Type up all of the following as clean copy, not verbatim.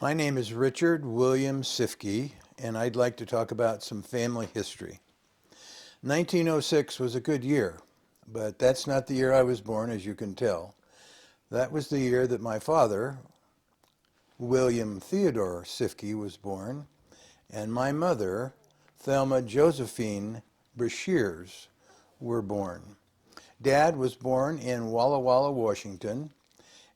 My name is Richard William Siefke, and I'd like to talk about some family history. 1906 was a good year, but that's not the year I was born, as you can tell. That was the year that my father, William Theodore Siefke, was born, and my mother, Thelma Josephine Brashears, were born. Dad was born in Walla Walla, Washington,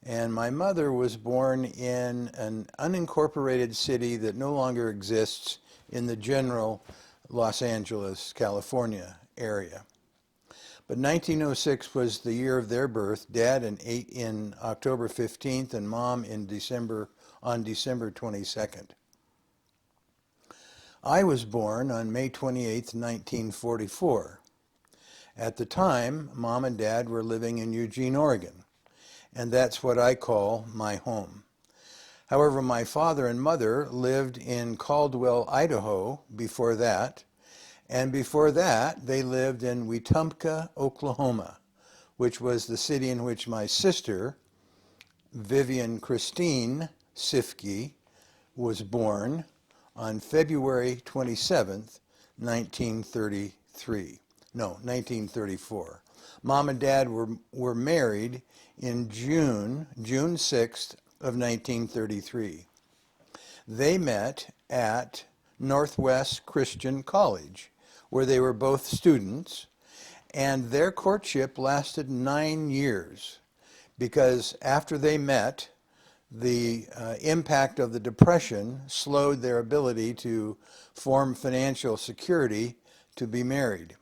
and my mother was born in an unincorporated city that no longer exists in the general Los Angeles, California area. But 1906 was the year of their birth. Dad in October 15th and Mom on December 22nd. I was born on May 28th, 1944. At the time, Mom and Dad were living in Eugene, Oregon, and that's what I call my home. However, my father and mother lived in Caldwell, Idaho before that, and before that they lived in Wetumpka, Oklahoma, which was the city in which my sister, Vivian Christine Siefke, was born on February 27th, 1934. Mom and Dad were married in June 6th of 1933. They met at Northwest Christian College, where they were both students, and their courtship lasted 9 years because after they met, the impact of the Depression slowed their ability to form financial security to be married.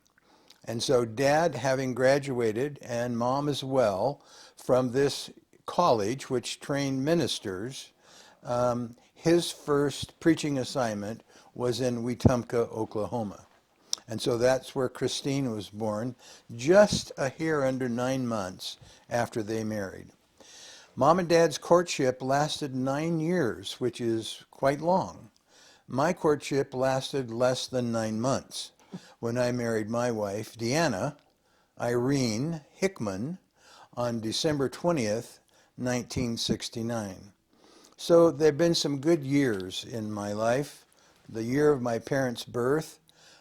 And so Dad, having graduated, and Mom as well, from this college, which trained ministers, his first preaching assignment was in Wetumpka, Oklahoma. And so that's where Christine was born, just a hair under 9 months after they married. Mom and Dad's courtship lasted 9 years, which is quite long. My courtship lasted less than 9 months when I married my wife, Deanna Irene Hickman, on December 20th, 1969. So there have been some good years in my life. The year of my parents' birth,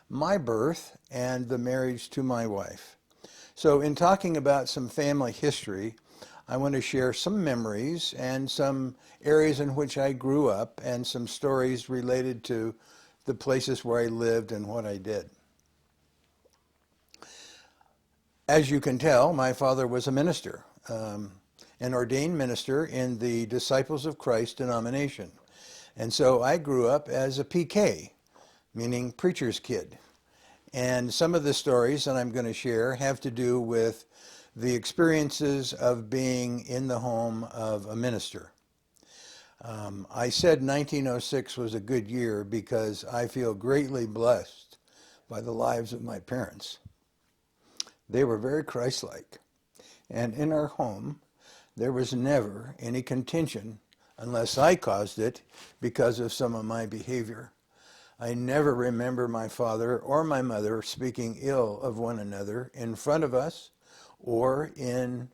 my birth, and the marriage to my wife. So in talking about some family history, I want to share some memories and some areas in which I grew up and some stories related to the places where I lived and what I did. As you can tell, my father was a minister, an ordained minister in the Disciples of Christ denomination. And so I grew up as a PK, meaning preacher's kid. And some of the stories that I'm going to share have to do with the experiences of being in the home of a minister. I said 1906 was a good year because I feel greatly blessed by the lives of my parents. They were very Christ-like. And in our home, there was never any contention unless I caused it because of some of my behavior. I never remember my father or my mother speaking ill of one another in front of us or in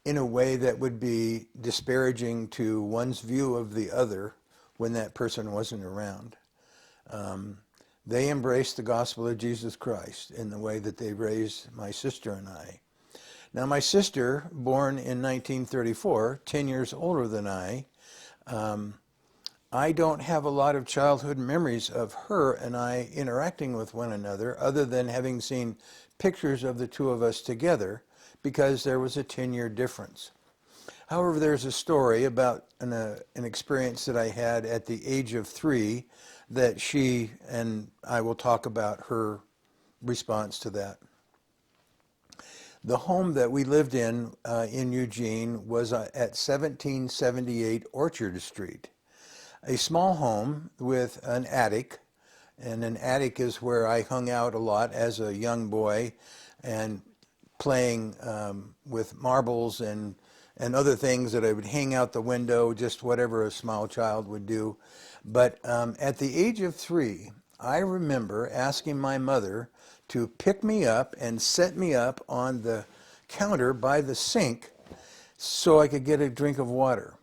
a way that would be disparaging to one's view of the other when that person wasn't around. They embraced the gospel of Jesus Christ in the way that they raised my sister and I. Now, my sister, born in 1934, 10 years older than I don't have a lot of childhood memories of her and I interacting with one another other than having seen pictures of the two of us together because there was a 10-year difference. However, there's a story about an experience that I had at the age of 3 that she and I will talk about her response to that. The home that we lived in Eugene was at 1778 Orchard Street. A small home with an attic, and an attic is where I hung out a lot as a young boy and playing with marbles and other things that I would hang out the window, just whatever a small child would do. But at the age of 3, I remember asking my mother to pick me up and set me up on the counter by the sink so I could get a drink of water.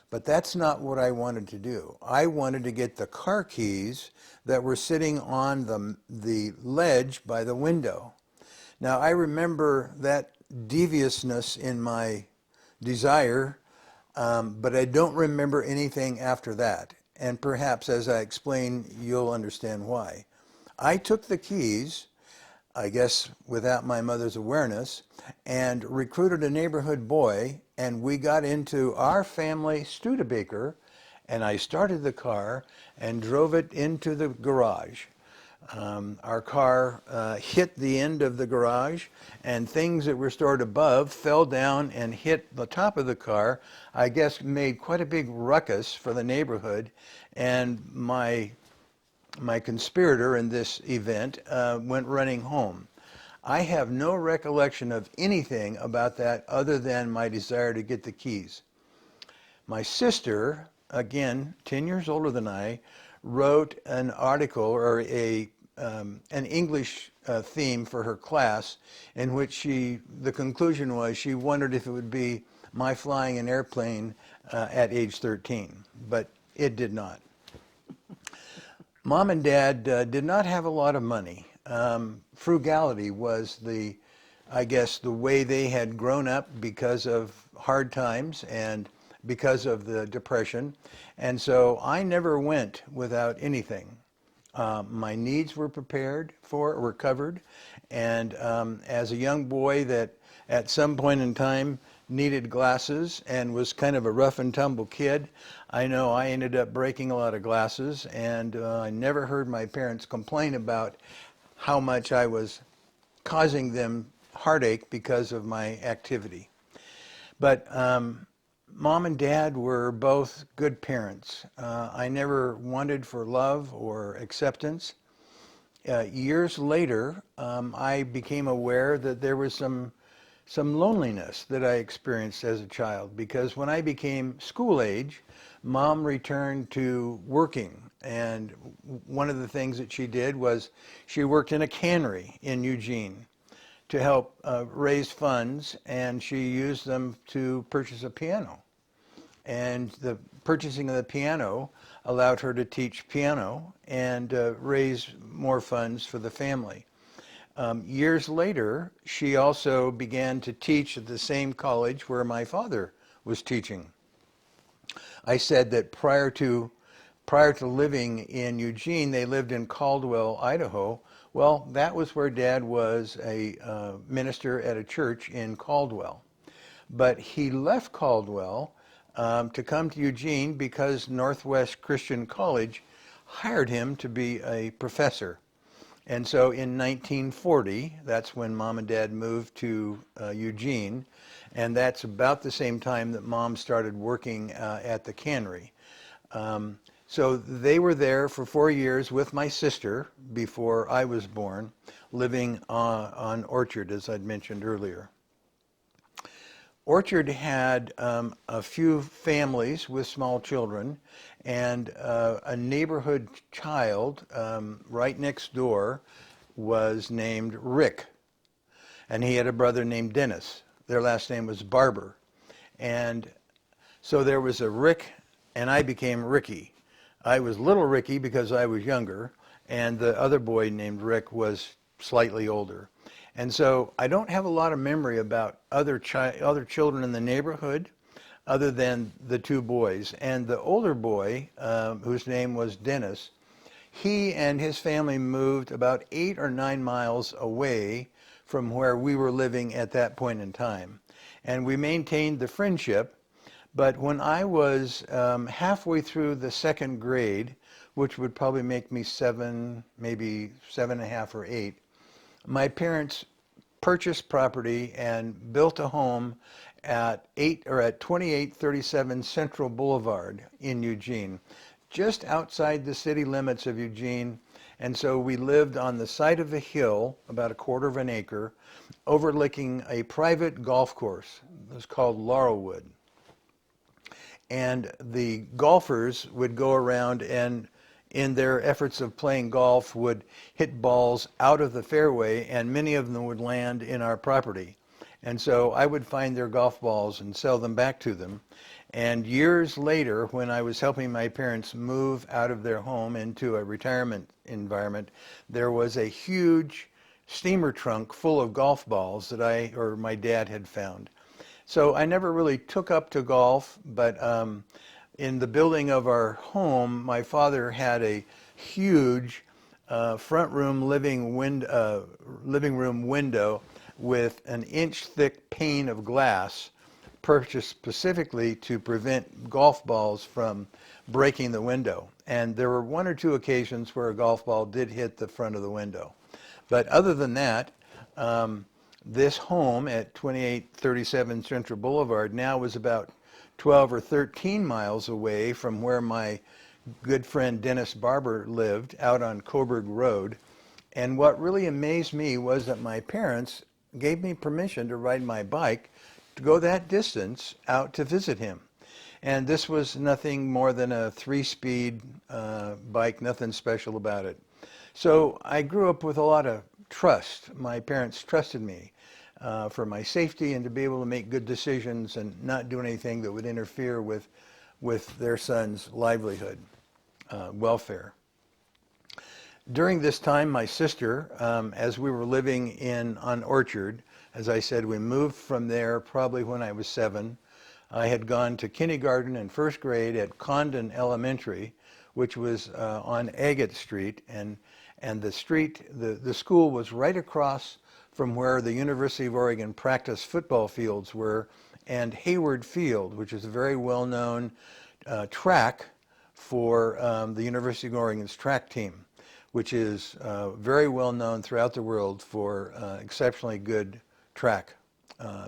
But that's not what I wanted to do. I wanted to get the car keys that were sitting on the ledge by the window. Now, I remember that deviousness in my desire, but I don't remember anything after that. And perhaps as I explain, you'll understand why. I took the keys, I guess without my mother's awareness, and recruited a neighborhood boy, and we got into our family Studebaker, and I started the car and drove it into the garage. Our car hit the end of the garage, and things that were stored above fell down and hit the top of the car. I guess made quite a big ruckus for the neighborhood, and my conspirator in this event went running home. I have no recollection of anything about that other than my desire to get the keys. My sister, again, 10 years older than I, wrote an article or an English theme for her class in which the conclusion was she wondered if it would be my flying an airplane at age 13, but it did not. Mom and Dad did not have a lot of money. Frugality was I guess, the way they had grown up because of hard times and because of the Depression. And so I never went without anything. My needs were were covered. And as a young boy that at some point in time needed glasses and was kind of a rough and tumble kid, I know I ended up breaking a lot of glasses, and I never heard my parents complain about how much I was causing them heartache because of my activity. But Mom and Dad were both good parents. I never wanted for love or acceptance. Years later, I became aware that there was some loneliness that I experienced as a child, because when I became school age, Mom returned to working, and one of the things that she did was she worked in a cannery in Eugene to help raise funds, and she used them to purchase a piano. And the purchasing of the piano allowed her to teach piano and raise more funds for the family. Years later, she also began to teach at the same college where my father was teaching. I said that prior to living in Eugene, they lived in Caldwell, Idaho. Well, that was where Dad was a minister at a church in Caldwell. But he left Caldwell to come to Eugene because Northwest Christian College hired him to be a professor. And so in 1940, that's when Mom and Dad moved to Eugene, and that's about the same time that Mom started working at the cannery. So they were there for 4 years with my sister before I was born, living on Orchard, as I'd mentioned earlier. Orchard had a few families with small children, and a neighborhood child right next door was named Rick, and he had a brother named Dennis. Their last name was Barber. And so there was a Rick, and I became Ricky. I was little Ricky because I was younger, and the other boy named Rick was slightly older. And so I don't have a lot of memory about other children in the neighborhood other than the two boys. And the older boy, whose name was Dennis, he and his family moved about 8 or 9 miles away from where we were living at that point in time. And we maintained the friendship. But when I was halfway through the second grade, which would probably make me 7, maybe 7.5 or 8, my parents purchased property and built a home at 2837 Central Boulevard in Eugene, just outside the city limits of Eugene. And so we lived on the side of a hill, about 1/4 of an acre, overlooking a private golf course. It was called Laurelwood. And the golfers would go around and in their efforts of playing golf would hit balls out of the fairway, and many of them would land in our property. And so I would find their golf balls and sell them back to them. And years later, when I was helping my parents move out of their home into a retirement environment, there was a huge steamer trunk full of golf balls that my dad had found. So I never really took up to golf, but in the building of our home, my father had a huge front room living room window with an inch thick pane of glass purchased specifically to prevent golf balls from breaking the window. And there were one or two occasions where a golf ball did hit the front of the window. But other than that, this home at 2837 Central Boulevard now was about 12 or 13 miles away from where my good friend Dennis Barber lived out on Coburg Road. And what really amazed me was that my parents gave me permission to ride my bike to go that distance out to visit him. And this was nothing more than a 3-speed bike, nothing special about it. So I grew up with a lot of trust. My parents trusted me for my safety and to be able to make good decisions and not do anything that would interfere with their son's livelihood, welfare. During this time, my sister, as we were living on Orchard, as I said, we moved from there probably when I was 7. I had gone to kindergarten and first grade at Condon Elementary, which was on Agate Street, and the school was right across from where the University of Oregon practice football fields were, and Hayward Field, which is a very well-known track for the University of Oregon's track team, which is very well known throughout the world for exceptionally good track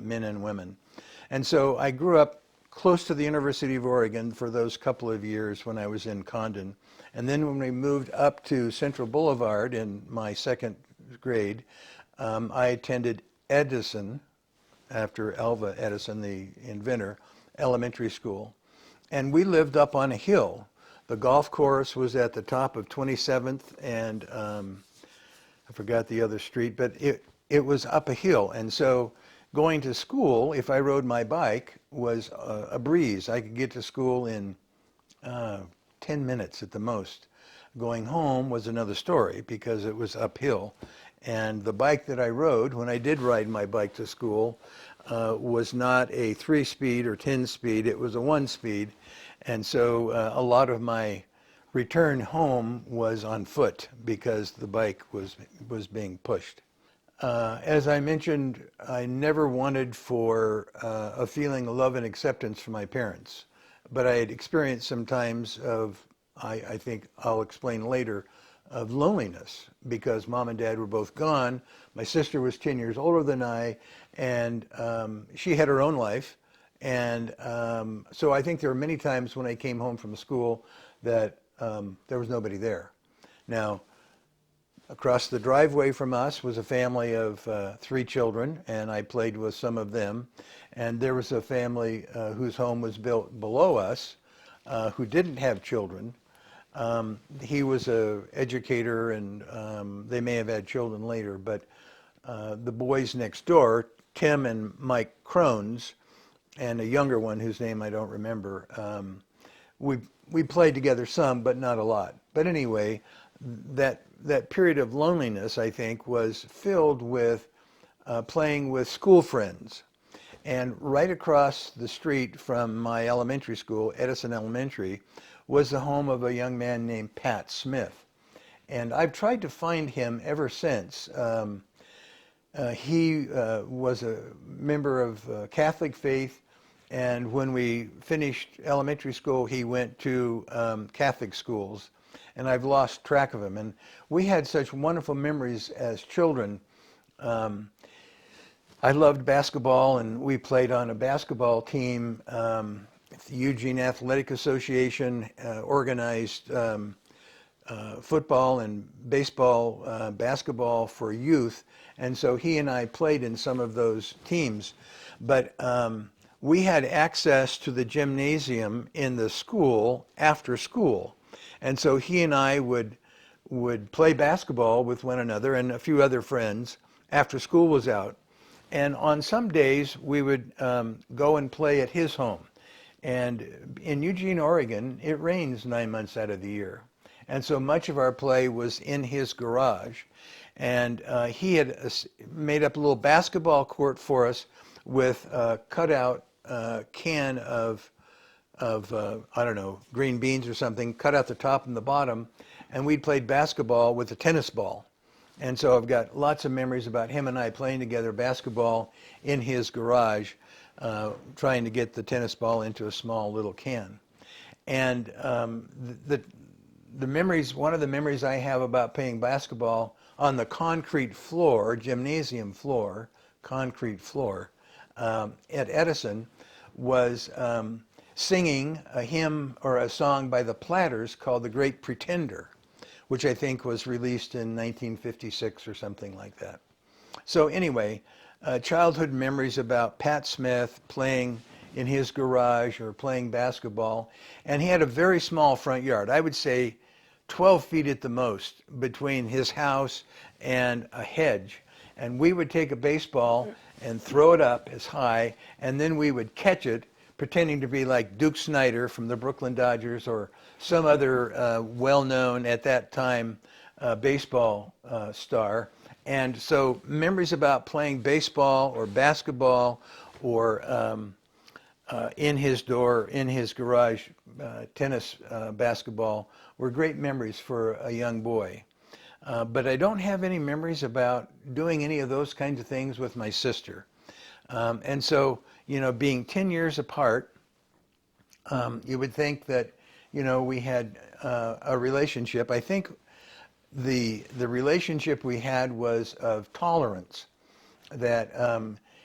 men and women. And so I grew up close to the University of Oregon for those couple of years when I was in Condon. And then when we moved up to Central Boulevard in my second grade, I attended Edison, after Alva Edison, the inventor, elementary school. And we lived up on a hill. The golf course was at the top of 27th and I forgot the other street, but it was up a hill. And so going to school, if I rode my bike, was a breeze. I could get to school in 10 minutes at the most. Going home was another story because it was uphill. And the bike that I rode, when I did ride my bike to school, was not a 3-speed or 10-speed. It was a 1-speed. And so a lot of my return home was on foot because the bike was being pushed. As I mentioned, I never wanted for a feeling of love and acceptance from my parents. But I had experienced some times of, I think I'll explain later, of loneliness because Mom and Dad were both gone. My sister was 10 years older than I, and she had her own life. And so I think there were many times when I came home from school that there was nobody there. Now, across the driveway from us was a family of 3 children, and I played with some of them. And there was a family whose home was built below us who didn't have children. He was an educator, and they may have had children later, but the boys next door, Tim and Mike Crones, and a younger one whose name I don't remember, we played together some, but not a lot. But anyway, that period of loneliness, I think, was filled with playing with school friends. And right across the street from my elementary school, Edison Elementary, was the home of a young man named Pat Smith. And I've tried to find him ever since. He was a member of Catholic faith, and when we finished elementary school, he went to Catholic schools, and I've lost track of him. And we had such wonderful memories as children. I loved basketball, and we played on a basketball team. The Eugene Athletic Association organized football and baseball, basketball for youth, and so he and I played in some of those teams. But we had access to the gymnasium in the school after school, and so he and I would play basketball with one another and a few other friends after school was out. And on some days, we would go and play at his home. And in Eugene, Oregon, it rains 9 months out of the year. And so much of our play was in his garage. And he had made up a little basketball court for us with a cutout can of I don't know, green beans or something, cut out the top and the bottom, and we'd played basketball with a tennis ball. And so I've got lots of memories about him and I playing together basketball in his garage, trying to get the tennis ball into a small little can. And the memories, one of the memories I have about playing basketball on the concrete floor, gymnasium floor, concrete floor, at Edison, was singing a hymn or a song by the Platters called The Great Pretender, which I think was released in 1956 or something like that. So anyway, childhood memories about Pat Smith playing in his garage or playing basketball. And he had a very small front yard. I would say 12 feet at the most between his house and a hedge. And we would take a baseball and throw it up as high, and then we would catch it, pretending to be like Duke Snyder from the Brooklyn Dodgers or some other well-known at that time baseball star. And so memories about playing baseball or basketball or in his garage, tennis, basketball were great memories for a young boy. But I don't have any memories about doing any of those kinds of things with my sister. And so, you know, being 10 years apart, you would think that, you know, we had a relationship. I think the relationship we had was of tolerance, that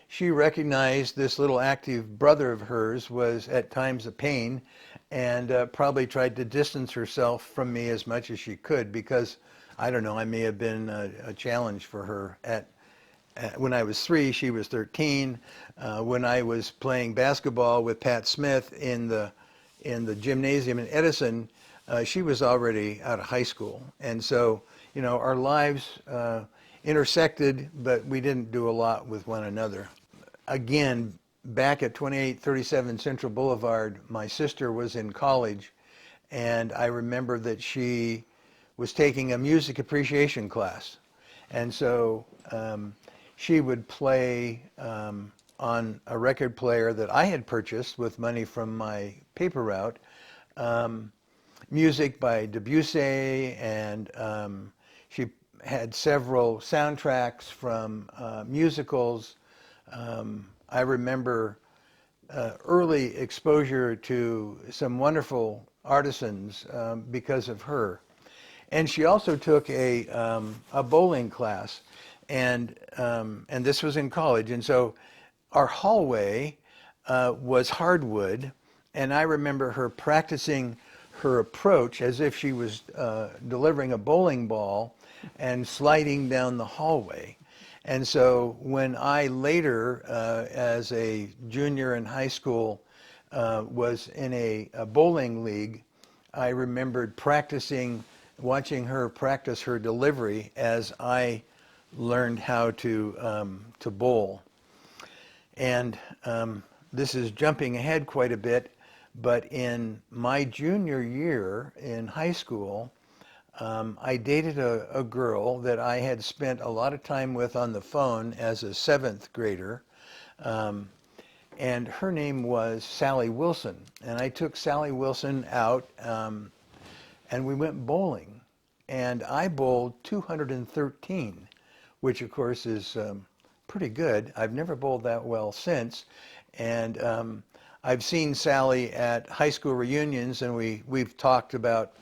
she recognized this little active brother of hers was at times a pain, and probably tried to distance herself from me as much as she could, because, I don't know, I may have been a challenge for her. When I was 3, she was 13. When I was playing basketball with Pat Smith in the gymnasium in Edison, she was already out of high school. And so, you know, our lives intersected, but we didn't do a lot with one another. Again, back at 2837 Central Boulevard, my sister was in college, and I remember that she was taking a music appreciation class. And so she would play on a record player that I had purchased with money from my paper route, music by Debussy, and she had several soundtracks from musicals. I remember early exposure to some wonderful artisans because of her. And she also took a bowling class, and this was in college. And so our hallway was hardwood, and I remember her practicing her approach as if she was delivering a bowling ball and sliding down the hallway. And so when I later, as a junior in high school, was in a bowling league, I remembered watching her practice her delivery as I learned how to bowl. And this is jumping ahead quite a bit, but in my junior year in high school, I dated a girl that I had spent a lot of time with on the phone as a 7th grader, and her name was Sally Wilson. And I took Sally Wilson out, and we went bowling. And I bowled 213, which of course is pretty good. I've never bowled that well since. And I've seen Sally at high school reunions, and we've talked about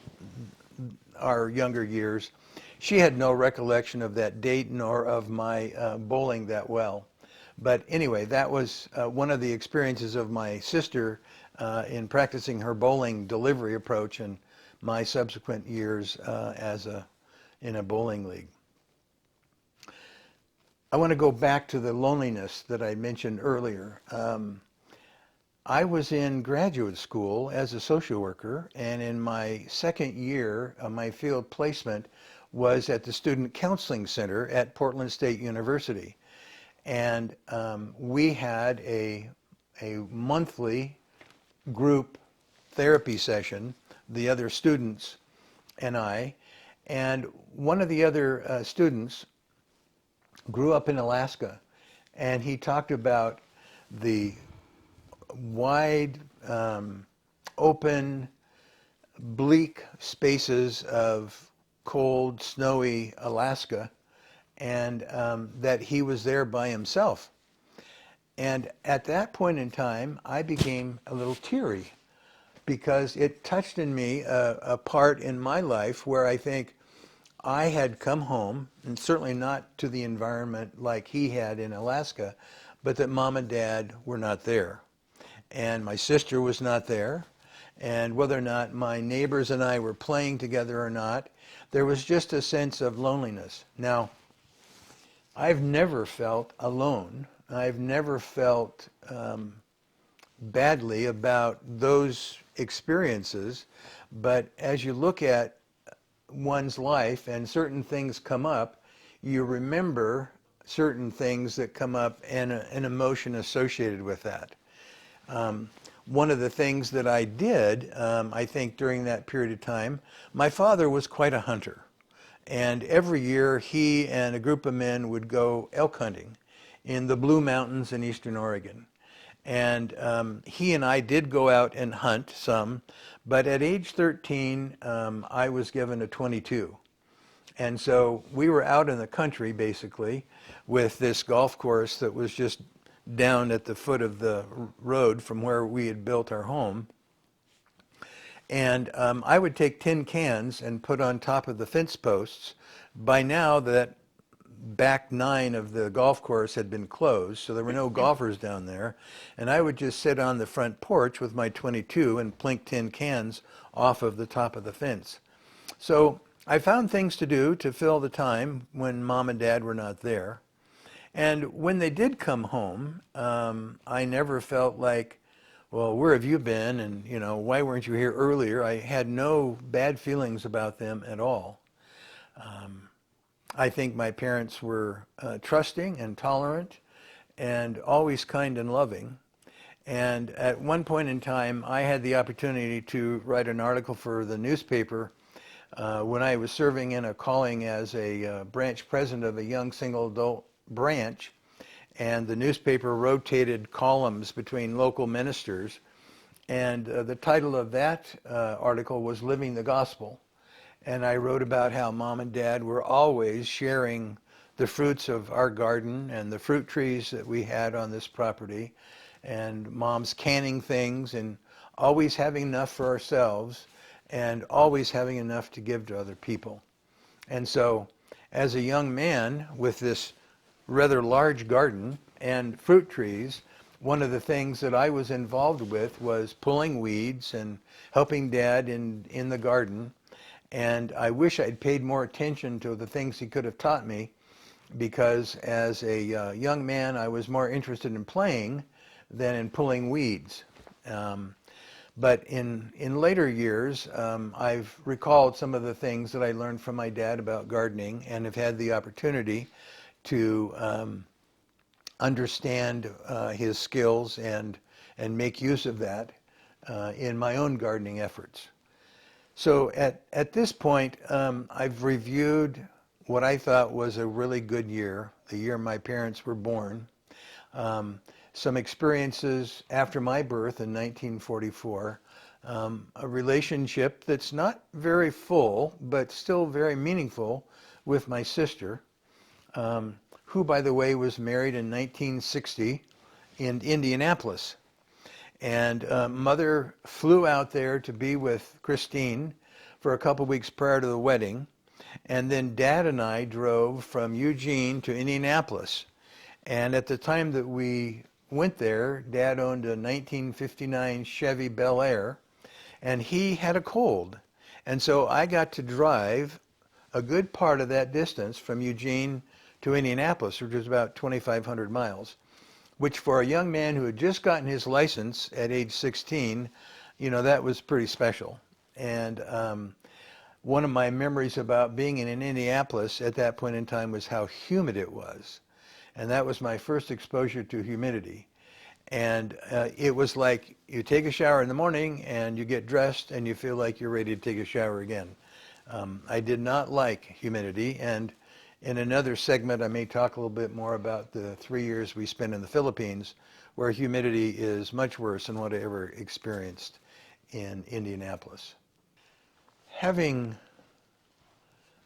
our younger years. She had no recollection of that date nor of my bowling that well. But anyway, that was one of the experiences of my sister in practicing her bowling delivery approach and my subsequent years in a bowling league. I want to go back to the loneliness that I mentioned earlier. I was in graduate school as a social worker, and in my second year, my field placement was at the Student Counseling Center at Portland State University. And we had a monthly group therapy session, the other students and I. And one of the other students grew up in Alaska, and he talked about the wide, open, bleak spaces of cold, snowy Alaska, and that he was there by himself. And at that point in time, I became a little teary because it touched in me a part in my life where I think I had come home, and certainly not to the environment like he had in Alaska, but that mom and dad were not there. And my sister was not there. And whether or not my neighbors and I were playing together or not, there was just a sense of loneliness. Now, I've never felt alone. I've never felt badly about those experiences. But as you look at one's life and certain things come up, you remember certain things that come up and an emotion associated with that. One of the things that I did, I think during that period of time, my father was quite a hunter. And every year he and a group of men would go elk hunting in the Blue Mountains in eastern Oregon. And he and I did go out and hunt some, but at age 13, I was given a .22. And so we were out in the country, basically, with this golf course that was just down at the foot of the road from where we had built our home. And I would take tin cans and put on top of the fence posts. By now, that back 9 of the golf course had been closed, so there were no golfers down there. And I would just sit on the front porch with my .22 and plink tin cans off of the top of the fence. So I found things to do to fill the time when mom and dad were not there. And when they did come home, I never felt like, well, where have you been? And, you know, why weren't you here earlier? I had no bad feelings about them at all. I think my parents were trusting and tolerant and always kind and loving. And at one point in time, I had the opportunity to write an article for the newspaper when I was serving in a calling as a branch president of a young single adult branch, and the newspaper rotated columns between local ministers, and the title of that article was Living the Gospel. And I wrote about how mom and dad were always sharing the fruits of our garden and the fruit trees that we had on this property, and mom's canning things and always having enough for ourselves and always having enough to give to other people. And so as a young man with this rather large garden and fruit trees, one of the things that I was involved with was pulling weeds and helping Dad in the garden. And I wish I'd paid more attention to the things he could have taught me, because as a young man, I was more interested in playing than in pulling weeds. But in later years, I've recalled some of the things that I learned from my dad about gardening and have had the opportunity to understand his skills and make use of that in my own gardening efforts. So at this point, I've reviewed what I thought was a really good year, the year my parents were born. Some experiences after my birth in 1944, a relationship that's not very full, but still very meaningful with my sister, who, by the way, was married in 1960 in Indianapolis. And mother flew out there to be with Christine for a couple weeks prior to the wedding. And then Dad and I drove from Eugene to Indianapolis. And at the time that we went there, Dad owned a 1959 Chevy Bel Air, and he had a cold. And so I got to drive a good part of that distance from Eugene to Indianapolis, which was about 2,500 miles, which for a young man who had just gotten his license at age 16, you know, that was pretty special. And one of my memories about being in Indianapolis at that point in time was how humid it was. And that was my first exposure to humidity. And it was like you take a shower in the morning and you get dressed and you feel like you're ready to take a shower again. I did not like humidity, and in another segment I may talk a little bit more about the 3 years we spent in the Philippines, where humidity is much worse than what I ever experienced in Indianapolis. Having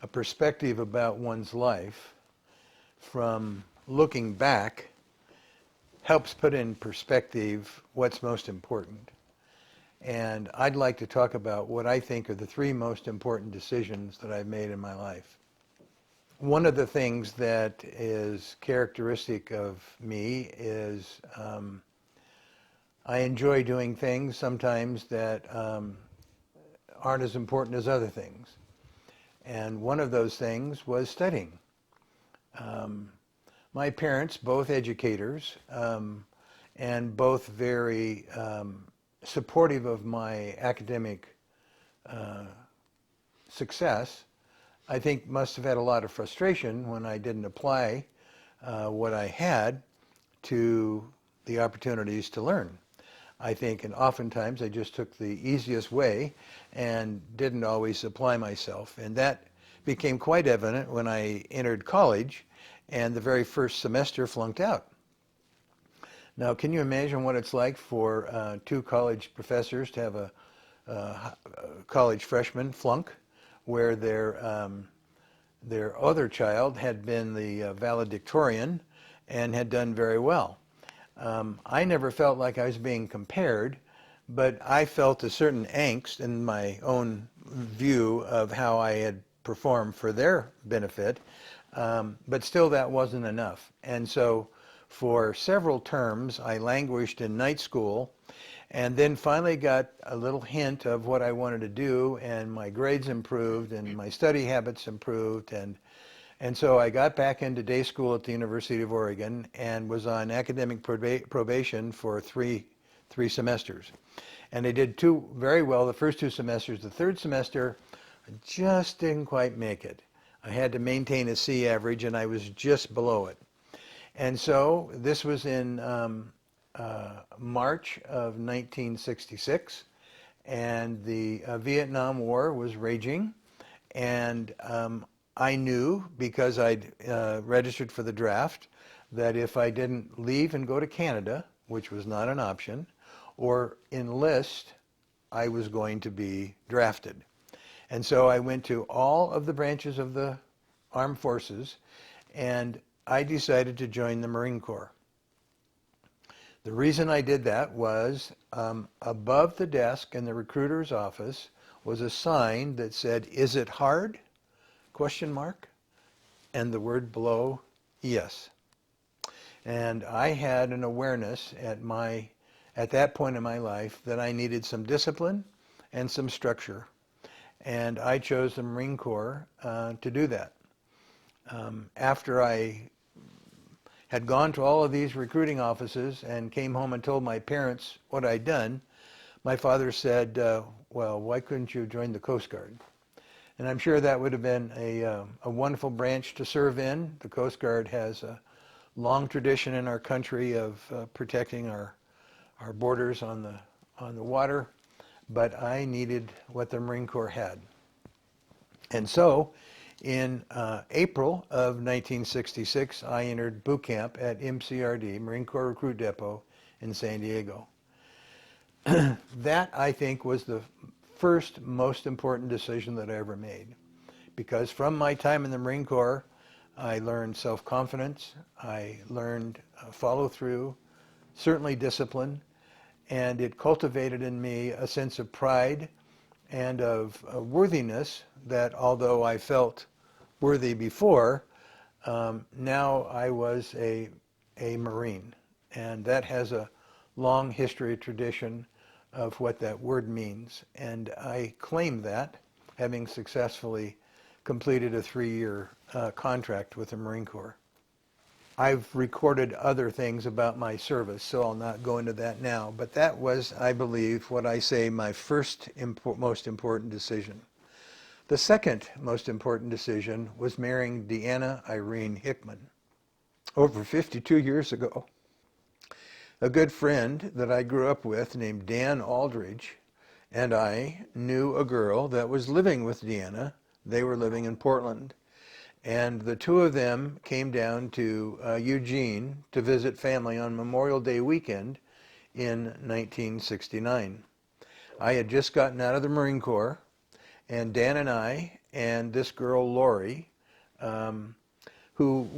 a perspective about one's life from looking back helps put in perspective what's most important. And I'd like to talk about what I think are the 3 most important decisions that I've made in my life. One of the things that is characteristic of me is I enjoy doing things sometimes that aren't as important as other things. And one of those things was studying. My parents, both educators, and both very supportive of my academic success, I think must have had a lot of frustration when I didn't apply what I had to the opportunities to learn. I think, and oftentimes I just took the easiest way and didn't always apply myself. And that became quite evident when I entered college and the very first semester flunked out. Now, can you imagine what it's like for 2 college professors to have a college freshman flunk, where their other child had been the valedictorian and had done very well? I never felt like I was being compared, but I felt a certain angst in my own view of how I had performed for their benefit, but still that wasn't enough. And so for several terms I languished in night school, and then finally got a little hint of what I wanted to do, and my grades improved and my study habits improved, and so I got back into day school at the University of Oregon and was on academic probation for three semesters. And I did 2 very well the first 2 semesters. The third semester, I just didn't quite make it. I had to maintain a C average, and I was just below it. And so this was in March of 1966, and the Vietnam War was raging, and I knew, because I'd registered for the draft, that if I didn't leave and go to Canada, which was not an option, or enlist, I was going to be drafted. And so I went to all of the branches of the armed forces, and I decided to join the Marine Corps. The reason I did that was above the desk in the recruiter's office was a sign that said, "Is it hard?" ? And the word below, yes. And I had an awareness at that point in my life that I needed some discipline and some structure. And I chose the Marine Corps to do that. After I had gone to all of these recruiting offices and came home and told my parents what I'd done, my father said, well, why couldn't you join the Coast Guard? And I'm sure that would have been a wonderful branch to serve in. The Coast Guard has a long tradition in our country of protecting our borders on the water, but I needed what the Marine Corps had. And so in April of 1966, I entered boot camp at MCRD, Marine Corps Recruit Depot in San Diego. That, I think, was the first most important decision that I ever made, because from my time in the Marine Corps, I learned self-confidence, I learned follow-through, certainly discipline, and it cultivated in me a sense of pride and of worthiness that, although I felt worthy before, now I was a Marine. And that has a long history, tradition of what that word means. And I claim that, having successfully completed a 3-year contract with the Marine Corps. I've recorded other things about my service, so I'll not go into that now. But that was, I believe, what I say my first most important decision. The second most important decision was marrying Deanna Irene Hickman. over 52 years ago. A good friend that I grew up with named Dan Aldridge and I knew a girl that was living with Deanna. They were living in Portland. And the two of them came down to Eugene to visit family on Memorial Day weekend in 1969. I had just gotten out of the Marine Corps, and Dan and I and this girl, Lori, who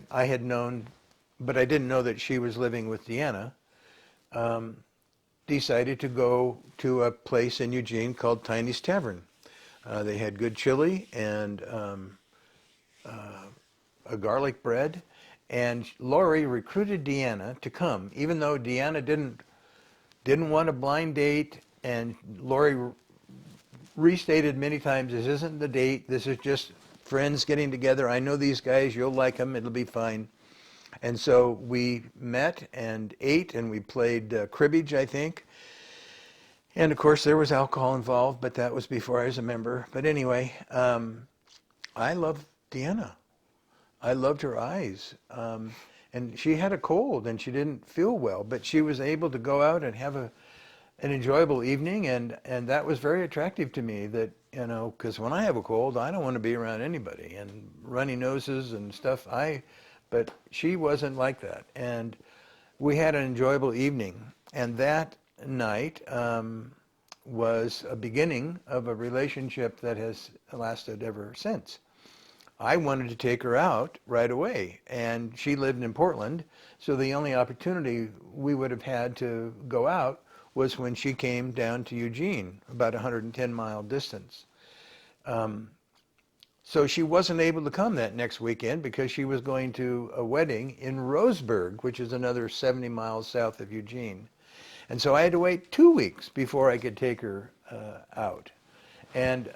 I had known, but I didn't know that she was living with Deanna, decided to go to a place in Eugene called Tiny's Tavern. They had good chili and a garlic bread, and Lori recruited Deanna to come, even though Deanna didn't want a blind date, and Lori restated many times, this isn't the date, this is just friends getting together. I know these guys, you'll like them, it'll be fine. And so we met and ate, and we played cribbage, I think. And of course there was alcohol involved, but that was before I was a member. But anyway, I loved Deanna. I loved her eyes. And she had a cold and she didn't feel well, but she was able to go out and have an enjoyable evening, and that was very attractive to me. That, you know, because when I have a cold, I don't want to be around anybody and runny noses and stuff. But she wasn't like that, and we had an enjoyable evening. And that night was a beginning of a relationship that has lasted ever since. I wanted to take her out right away, and she lived in Portland, so the only opportunity we would have had to go out was when she came down to Eugene, about 110-mile distance. So she wasn't able to come that next weekend because she was going to a wedding in Roseburg, which is another 70 miles south of Eugene. And so I had to wait 2 weeks before I could take her out. And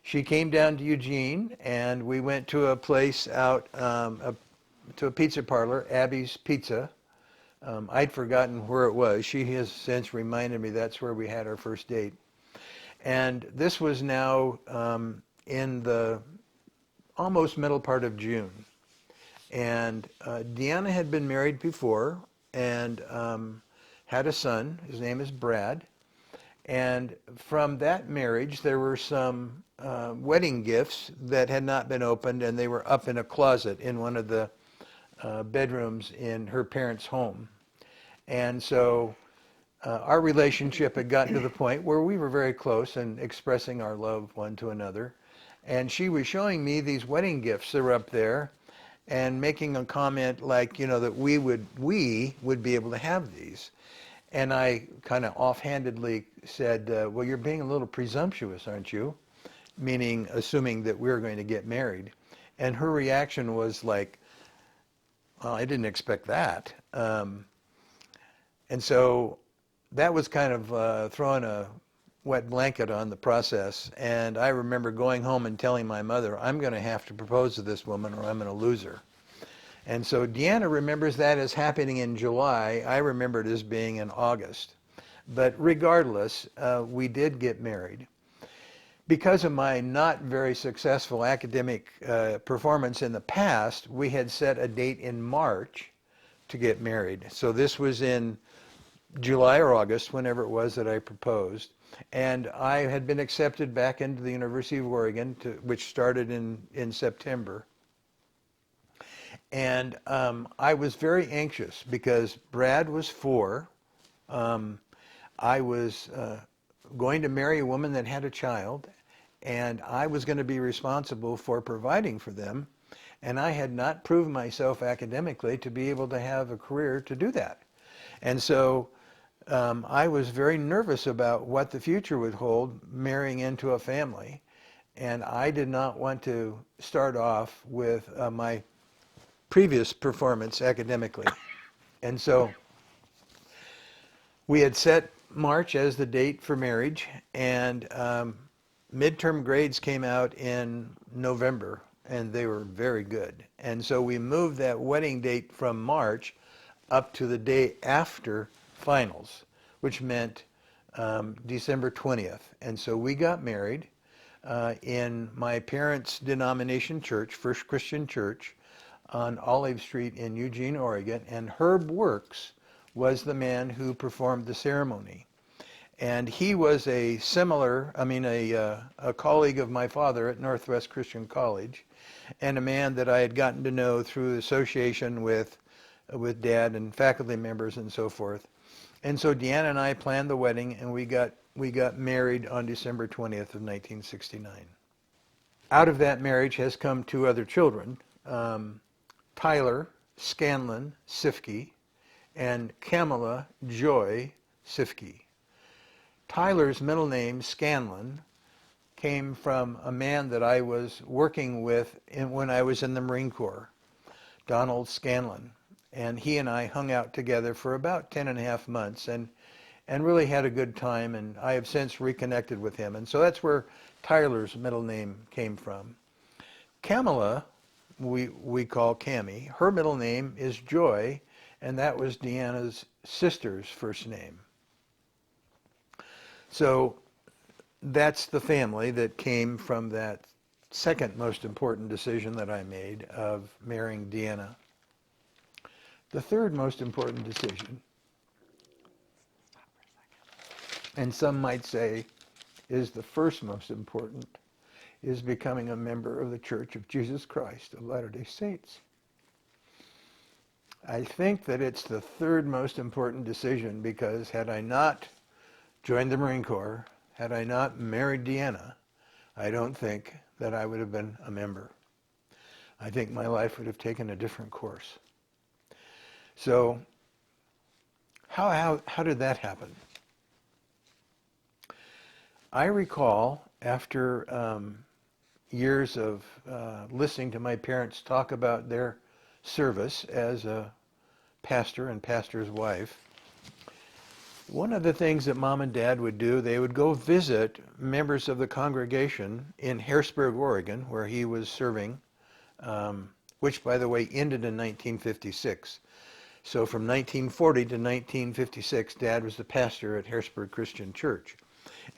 she came down to Eugene, and we went to a place out, to a pizza parlor, Abby's Pizza. I'd forgotten where it was. She has since reminded me that's where we had our first date. And this was now in the almost middle part of June. And Deanna had been married before and had a son. His name is Brad. And from that marriage, there were some wedding gifts that had not been opened, and they were up in a closet in one of the bedrooms in her parents' home. And so our relationship had gotten to the point where we were very close and expressing our love one to another. And she was showing me these wedding gifts that were up there and making a comment like, you know, that we would be able to have these. And I kind of offhandedly said, well, you're being a little presumptuous, aren't you? Meaning, assuming that we were going to get married. And her reaction was like, well, I didn't expect that. And so that was kind of throwing a wet blanket on the process. And I remember going home and telling my mother, I'm going to have to propose to this woman or I'm going to lose her. And so Deanna remembers that as happening in July. I remember it as being in August. But regardless, we did get married. Because of my not very successful academic performance in the past, we had set a date in March to get married. So this was in July or August, whenever it was that I proposed. And I had been accepted back into the University of Oregon, which started in September. And I was very anxious because Brad was 4. I was going to marry a woman that had a child, and I was going to be responsible for providing for them. And I had not proved myself academically to be able to have a career to do that. And so I was very nervous about what the future would hold marrying into a family. And I did not want to start off with my previous performance academically. And so we had set March as the date for marriage, and midterm grades came out in November, and they were very good. And so we moved that wedding date from March up to the day after finals, which meant December 20th. And so we got married in my parents' denomination church, First Christian Church, on Olive Street in Eugene, Oregon, and Herb Works was the man who performed the ceremony. And he was a colleague of my father at Northwest Christian College, and a man that I had gotten to know through association with Dad and faculty members and so forth. And so Deanna and I planned the wedding, and we got married on December 20th of 1969. Out of that marriage has come two other children, Tyler Scanlon Siefke and Kamala Joy Siefke. Tyler's middle name, Scanlon, came from a man that I was working with when I was in the Marine Corps, Donald Scanlon. And he and I hung out together for about 10 and a half months and really had a good time, and I have since reconnected with him. And so that's where Tyler's middle name came from. Kamala, we call Cami. Her middle name is Joy, and that was Deanna's sister's first name. So that's the family that came from that second most important decision that I made of marrying Deanna. The third most important decision, and some might say is the first most important, is becoming a member of the Church of Jesus Christ of Latter-day Saints. I think that it's the third most important decision because had I not joined the Marine Corps, had I not married Deanna, I don't think that I would have been a member. I think my life would have taken a different course. So how did that happen? I recall after years of listening to my parents talk about their service as a pastor and pastor's wife, one of the things that Mom and Dad would do, they would go visit members of the congregation in Harrisburg, Oregon, where he was serving, which, by the way, ended in 1956. So from 1940 to 1956, Dad was the pastor at Harrisburg Christian Church.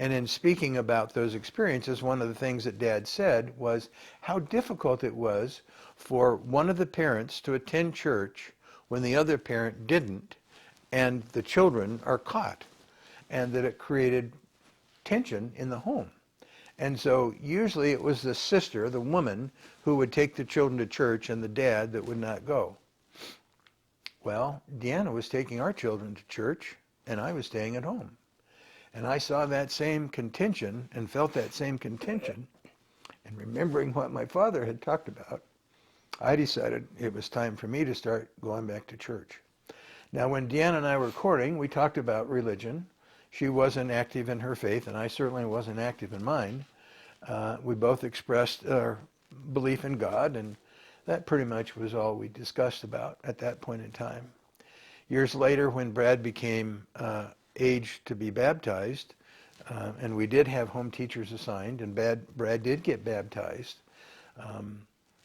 And in speaking about those experiences, one of the things that Dad said was how difficult it was for one of the parents to attend church when the other parent didn't, and the children are caught, and that it created tension in the home. And so usually it was the sister, the woman, who would take the children to church and the dad that would not go. Well, Deanna was taking our children to church, and I was staying at home. And I saw that same contention and felt that same contention. And remembering what my father had talked about, I decided it was time for me to start going back to church. Now, when Deanna and I were courting, we talked about religion. She wasn't active in her faith, and I certainly wasn't active in mine. We both expressed our belief in God, and that pretty much was all we discussed about at that point in time. Years later, when Brad became aged to be baptized, and we did have home teachers assigned, and Brad did get baptized.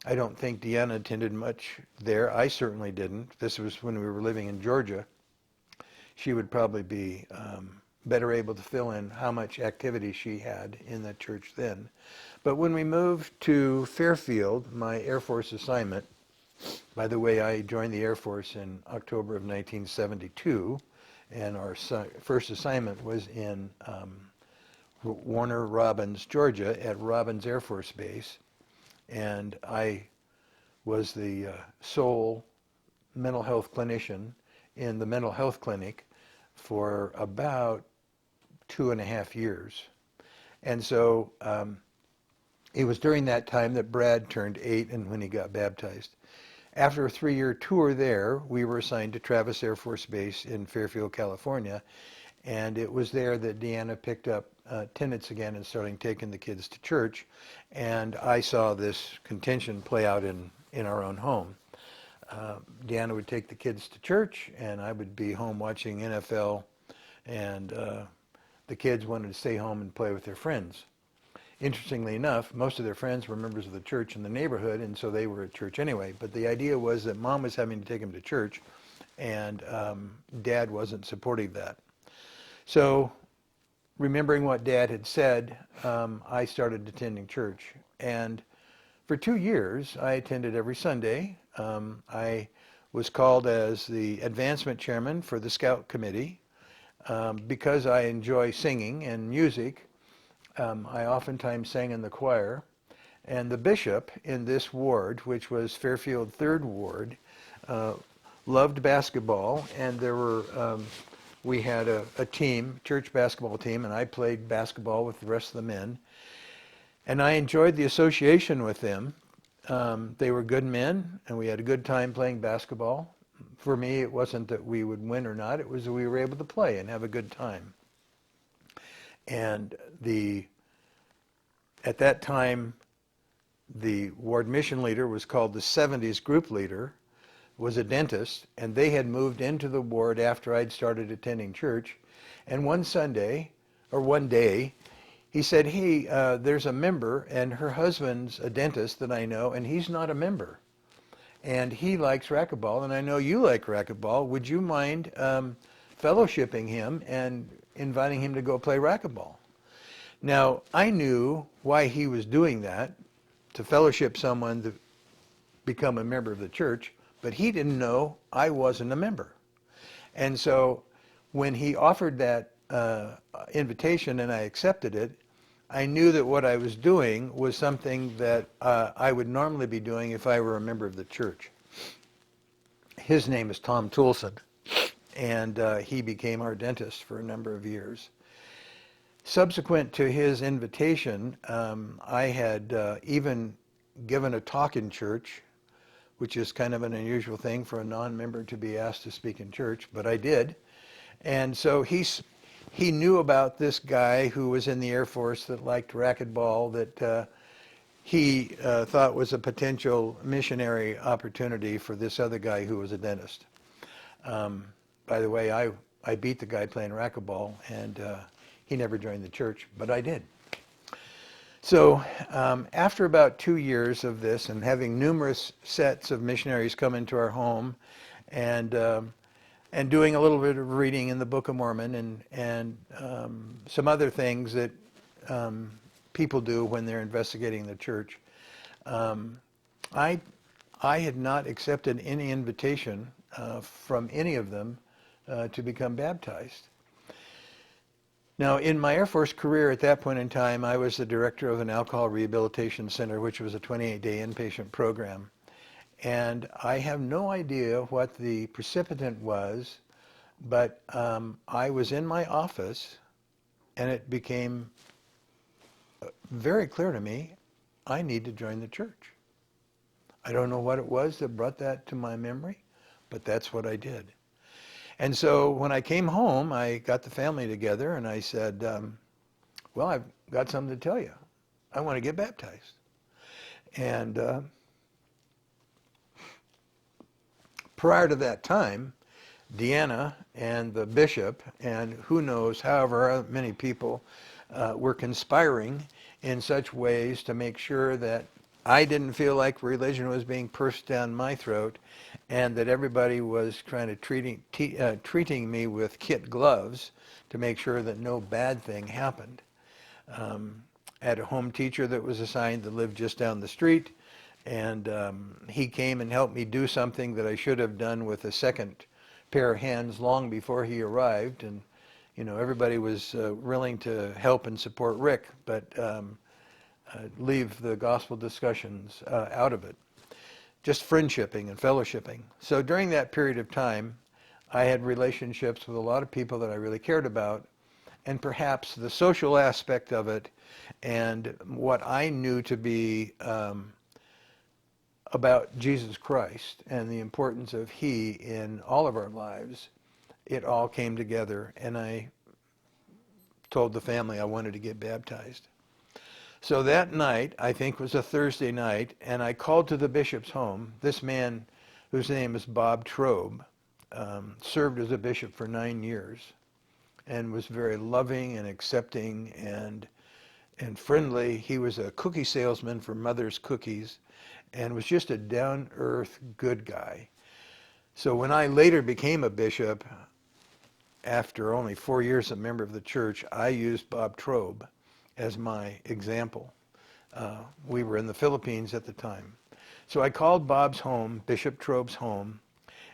I don't think Deanna attended much there. I certainly didn't. This was when we were living in Georgia. She would probably be better able to fill in how much activity she had in that church then. But when we moved to Fairfield, my Air Force assignment, by the way, I joined the Air Force in October of 1972, and our first assignment was in Warner Robins, Georgia, at Robins Air Force Base. And I was the sole mental health clinician in the mental health clinic for about 2.5 years. And so it was during that time that Brad turned 8 and when he got baptized. After a 3-year tour there, we were assigned to Travis Air Force Base in Fairfield, California. And it was there that Deanna picked up attendance again and started taking the kids to church. And I saw this contention play out in our own home. Deanna would take the kids to church, and I would be home watching NFL, and the kids wanted to stay home and play with their friends. Interestingly enough, most of their friends were members of the church in the neighborhood, and so they were at church anyway. But the idea was that Mom was having to take them to church, and Dad wasn't supporting that. So, remembering what Dad had said, I started attending church. And for 2 years, I attended every Sunday. I was called as the advancement chairman for the Scout Committee. Because I enjoy singing and music, I oftentimes sang in the choir. And the bishop in this ward, which was Fairfield 3rd Ward, loved basketball, and we had a team, church basketball team, and I played basketball with the rest of the men. And I enjoyed the association with them. They were good men, and we had a good time playing basketball. For me, it wasn't that we would win or not, it was that we were able to play and have a good time. And at that time, the ward mission leader was called the 70s group leader, was a dentist, and they had moved into the ward after I'd started attending church. And one day, he said, hey, there's a member, and her husband's a dentist that I know, and he's not a member. And he likes racquetball, and I know you like racquetball. Would you mind fellowshipping him and inviting him to go play racquetball? Now, I knew why he was doing that, to fellowship someone to become a member of the church, but he didn't know I wasn't a member. And so when he offered that invitation and I accepted it, I knew that what I was doing was something that I would normally be doing if I were a member of the church. His name is Tom Toulson, and he became our dentist for a number of years. Subsequent to his invitation, I had even given a talk in church, which is kind of an unusual thing for a non-member to be asked to speak in church, but I did. And so he knew about this guy who was in the Air Force that liked racquetball, that he thought was a potential missionary opportunity for this other guy who was a dentist. By the way, I beat the guy playing racquetball, and he never joined the church, but I did. So after about 2 years of this and having numerous sets of missionaries come into our home and doing a little bit of reading in the Book of Mormon and some other things that people do when they're investigating the church, I had not accepted any invitation from any of them to become baptized. Now, in my Air Force career at that point in time, I was the director of an alcohol rehabilitation center, which was a 28-day inpatient program. And I have no idea what the precipitant was, but I was in my office, and it became very clear to me, I need to join the church. I don't know what it was that brought that to my memory, but that's what I did. And so when I came home, I got the family together and I said, well, I've got something to tell you. I want to get baptized. And prior to that time, Deanna and the bishop and who knows, however many people were conspiring in such ways to make sure that I didn't feel like religion was being pursed down my throat, and that everybody was kind of treating me with kid gloves to make sure that no bad thing happened. I had a home teacher that was assigned that lived just down the street, and he came and helped me do something that I should have done with a second pair of hands long before he arrived. And you know, everybody was willing to help and support Rick, but leave the gospel discussions out of it. Just friendshipping and fellowshipping. So during that period of time, I had relationships with a lot of people that I really cared about, and perhaps the social aspect of it and what I knew to be about Jesus Christ and the importance of He in all of our lives, it all came together, and I told the family I wanted to get baptized. So that night, I think was a Thursday night, and I called to the bishop's home. This man, whose name is Bob Trobe, served as a bishop for 9 years and was very loving and accepting and friendly. He was a cookie salesman for Mother's Cookies and was just a down-earth good guy. So when I later became a bishop, after only 4 years a member of the church, I used Bob Trobe as my example. We were in the Philippines at the time. So I called Bob's home, Bishop Trobe's home,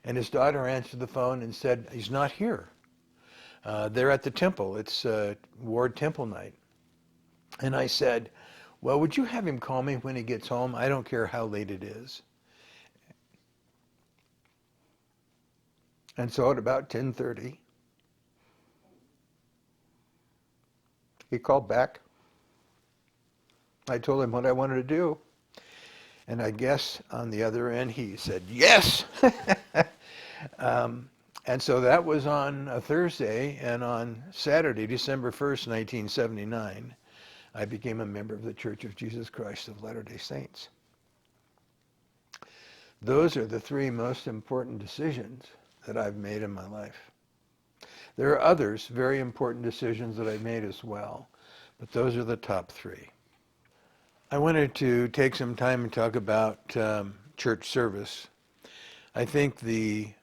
and his daughter answered the phone and said, he's not here. They're at the temple. It's Ward Temple night. And I said, well, would you have him call me when he gets home? I don't care how late it is. And so at about 10:30, he called back. I told him what I wanted to do. And I guess on the other end, he said, yes. And so that was on a Thursday, and on Saturday, December 1st, 1979, I became a member of the Church of Jesus Christ of Latter-day Saints. Those are the three most important decisions that I've made in my life. There are others, very important decisions that I've made as well, but those are the top three. I wanted to take some time and talk about church service. I think the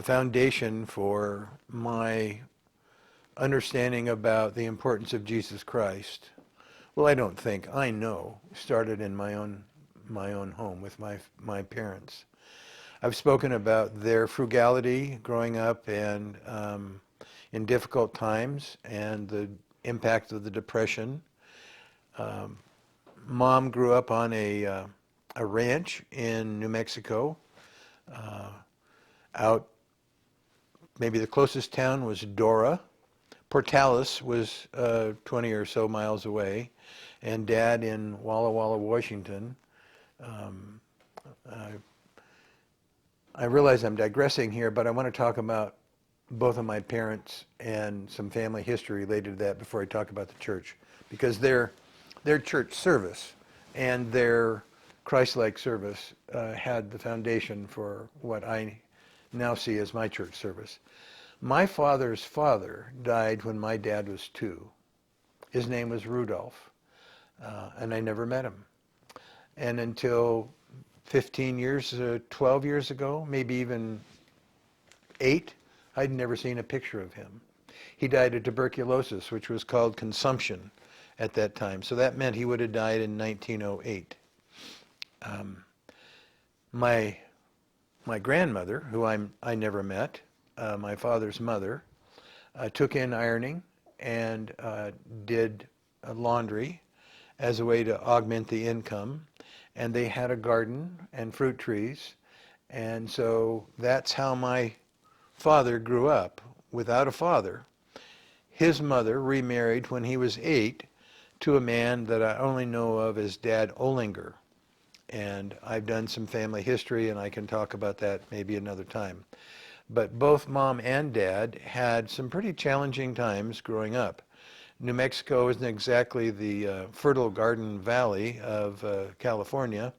foundation for my understanding about the importance of Jesus Christ, well, I don't think, I know, started in my own home with my parents. I've spoken about their frugality growing up and in difficult times and the impact of the Depression. Mom grew up on a ranch in New Mexico. Out, maybe the closest town was Dora. Portales was 20 or so miles away, and Dad in Walla Walla, Washington. I realize I'm digressing here, but I want to talk about both of my parents and some family history related to that before I talk about the church, because their church service and their Christ-like service had the foundation for what I now see as my church service. My father's father died when my dad was 2. His name was Rudolph, and I never met him. And until 12 years ago, maybe even 8, I'd never seen a picture of him. He died of tuberculosis, which was called consumption at that time. So that meant he would have died in 1908. My grandmother, who I never met, my father's mother, took in ironing and did laundry as a way to augment the income. And they had a garden and fruit trees. And so that's how my father grew up, without a father. His mother remarried when he was 8 to a man that I only know of as Dad Olinger. And I've done some family history, and I can talk about that maybe another time. But both Mom and Dad had some pretty challenging times growing up. New Mexico isn't exactly the fertile garden valley of California,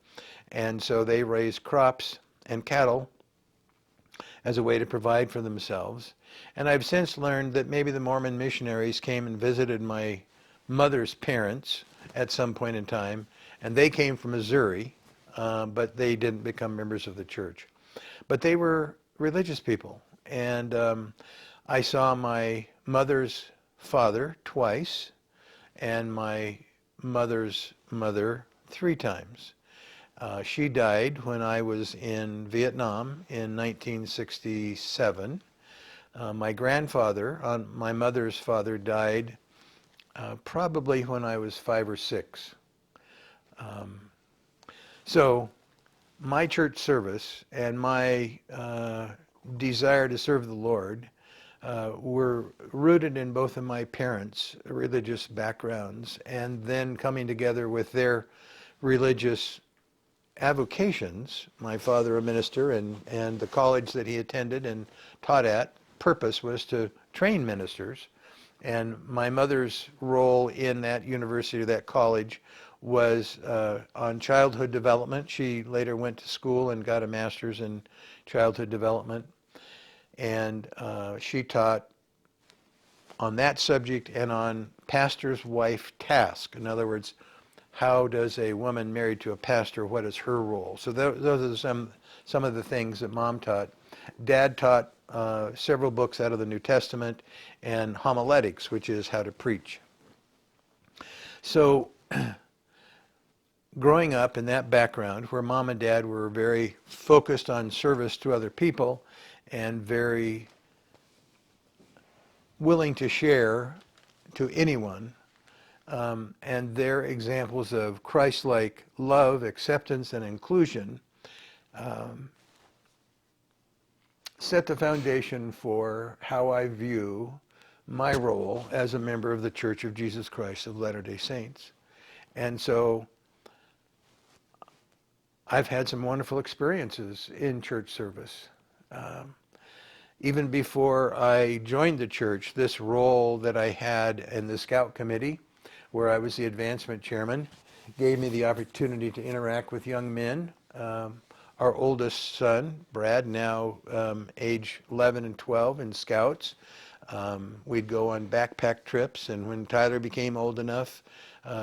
and so they raised crops and cattle as a way to provide for themselves. And I've since learned that maybe the Mormon missionaries came and visited my mother's parents at some point in time, and they came from Missouri, but they didn't become members of the church. But they were religious people, and I saw my mother's father twice and my mother's mother 3 times. She died when I was in Vietnam in 1967. My grandfather, my mother's father, died probably when I was 5 or 6. So my church service and my desire to serve the Lord were rooted in both of my parents' religious backgrounds, and then coming together with their religious avocations. My father a minister, and the college that he attended and taught at, purpose was to train ministers. And my mother's role in that university, that college, was on childhood development. She later went to school and got a master's in childhood development. And she taught on that subject and on pastor's wife task. In other words, how does a woman married to a pastor, what is her role? So those are some of the things that Mom taught. Dad taught several books out of the New Testament and homiletics, which is how to preach. So growing up in that background where mom and dad were very focused on service to other people and very willing to share to anyone, and their examples of Christ-like love, acceptance, and inclusion set the foundation for how I view my role as a member of the Church of Jesus Christ of Latter-day Saints. And so I've had some wonderful experiences in church service. Even before I joined the church, this role that I had in the Scout Committee, where I was the advancement chairman, gave me the opportunity to interact with young men. Our oldest son, Brad, now age 11 and 12 in Scouts. We'd go on backpack trips, and when Tyler became old enough,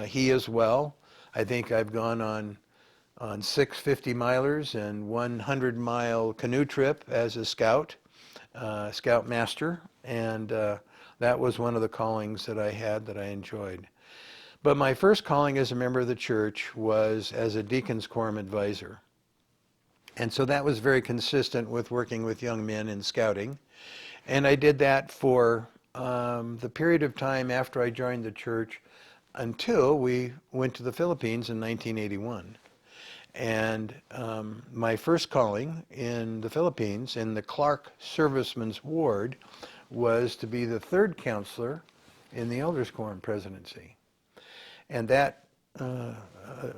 he as well. I think I've gone on 6 50-milers and 100-mile canoe trip as a scout, scout master, and that was one of the callings that I had that I enjoyed. But my first calling as a member of the church was as a deacon's quorum advisor. And so that was very consistent with working with young men in scouting. And I did that for the period of time after I joined the church until we went to the Philippines in 1981. And my first calling in the Philippines, in the Clark Servicemen's Ward, was to be the third counselor in the Elders Quorum presidency. And that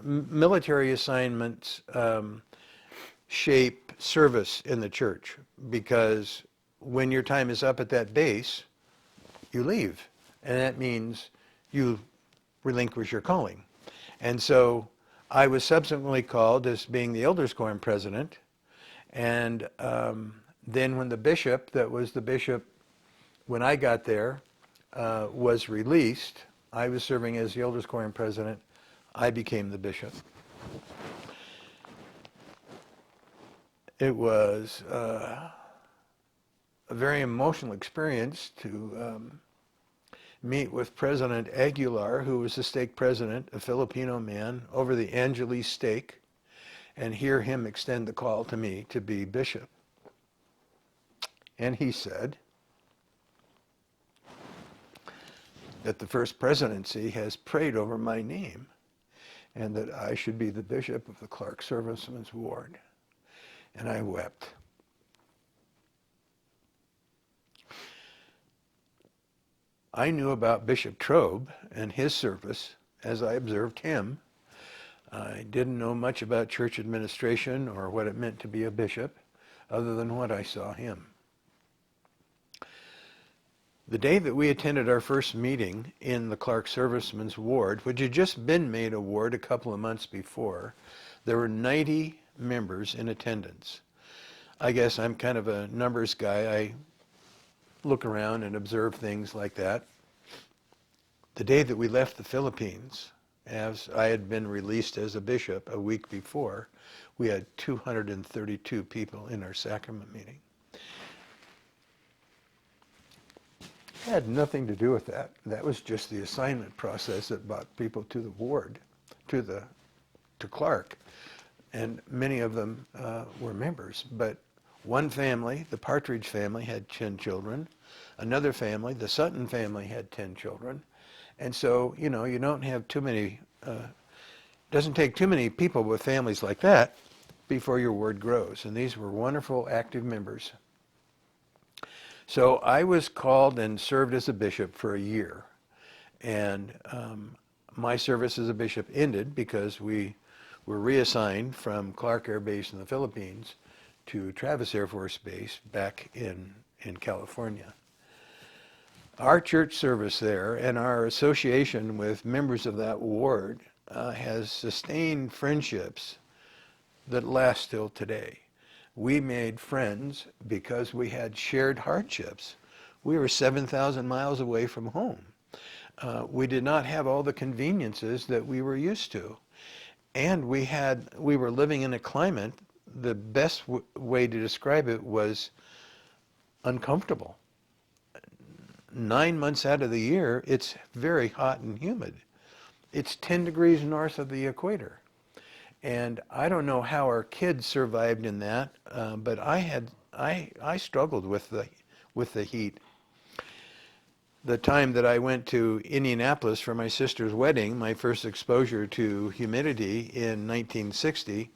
military assignments shape service in the church, because when your time is up at that base, you leave. And that means you relinquish your calling. And so I was subsequently called as being the Elders Quorum president. And then when the bishop, that was the bishop when I got there, was released, I was serving as the Elders Quorum president. I became the bishop. It was a very emotional experience to meet with President Aguilar, who was the stake president, a Filipino man, over the Angeles stake, and hear him extend the call to me to be bishop. And he said that the First Presidency has prayed over my name and that I should be the bishop of the Clark Servicemen's Ward. And I wept. I knew about Bishop Trobe and his service as I observed him. I didn't know much about church administration or what it meant to be a bishop, other than what I saw him. The day that we attended our first meeting in the Clark Servicemen's Ward, which had just been made a ward a couple of months before, there were 90 members in attendance. I guess I'm kind of a numbers guy. I look around and observe things like that. The day that we left the Philippines, as I had been released as a bishop a week before, we had 232 people in our sacrament meeting. It had nothing to do with that. That was just the assignment process that brought people to the ward, to Clark. And many of them were members. But one family, the Partridge family, had 10 children. Another family, the Sutton family, had 10 children. And so, you don't have too many, doesn't take too many people with families like that before your ward grows. And these were wonderful, active members. So I was called and served as a bishop for a year. And my service as a bishop ended because we were reassigned from Clark Air Base in the Philippines to Travis Air Force Base back in California. Our church service there and our association with members of that ward has sustained friendships that last till today. We made friends because we had shared hardships. We were 7,000 miles away from home. We did not have all the conveniences that we were used to. And we were living in a climate, the best way to describe it was uncomfortable. 9 months out of the year, it's very hot and humid. It's 10 degrees north of the equator. And I don't know how our kids survived in that, but I struggled with the heat. The time that I went to Indianapolis for my sister's wedding, my first exposure to humidity in 1960,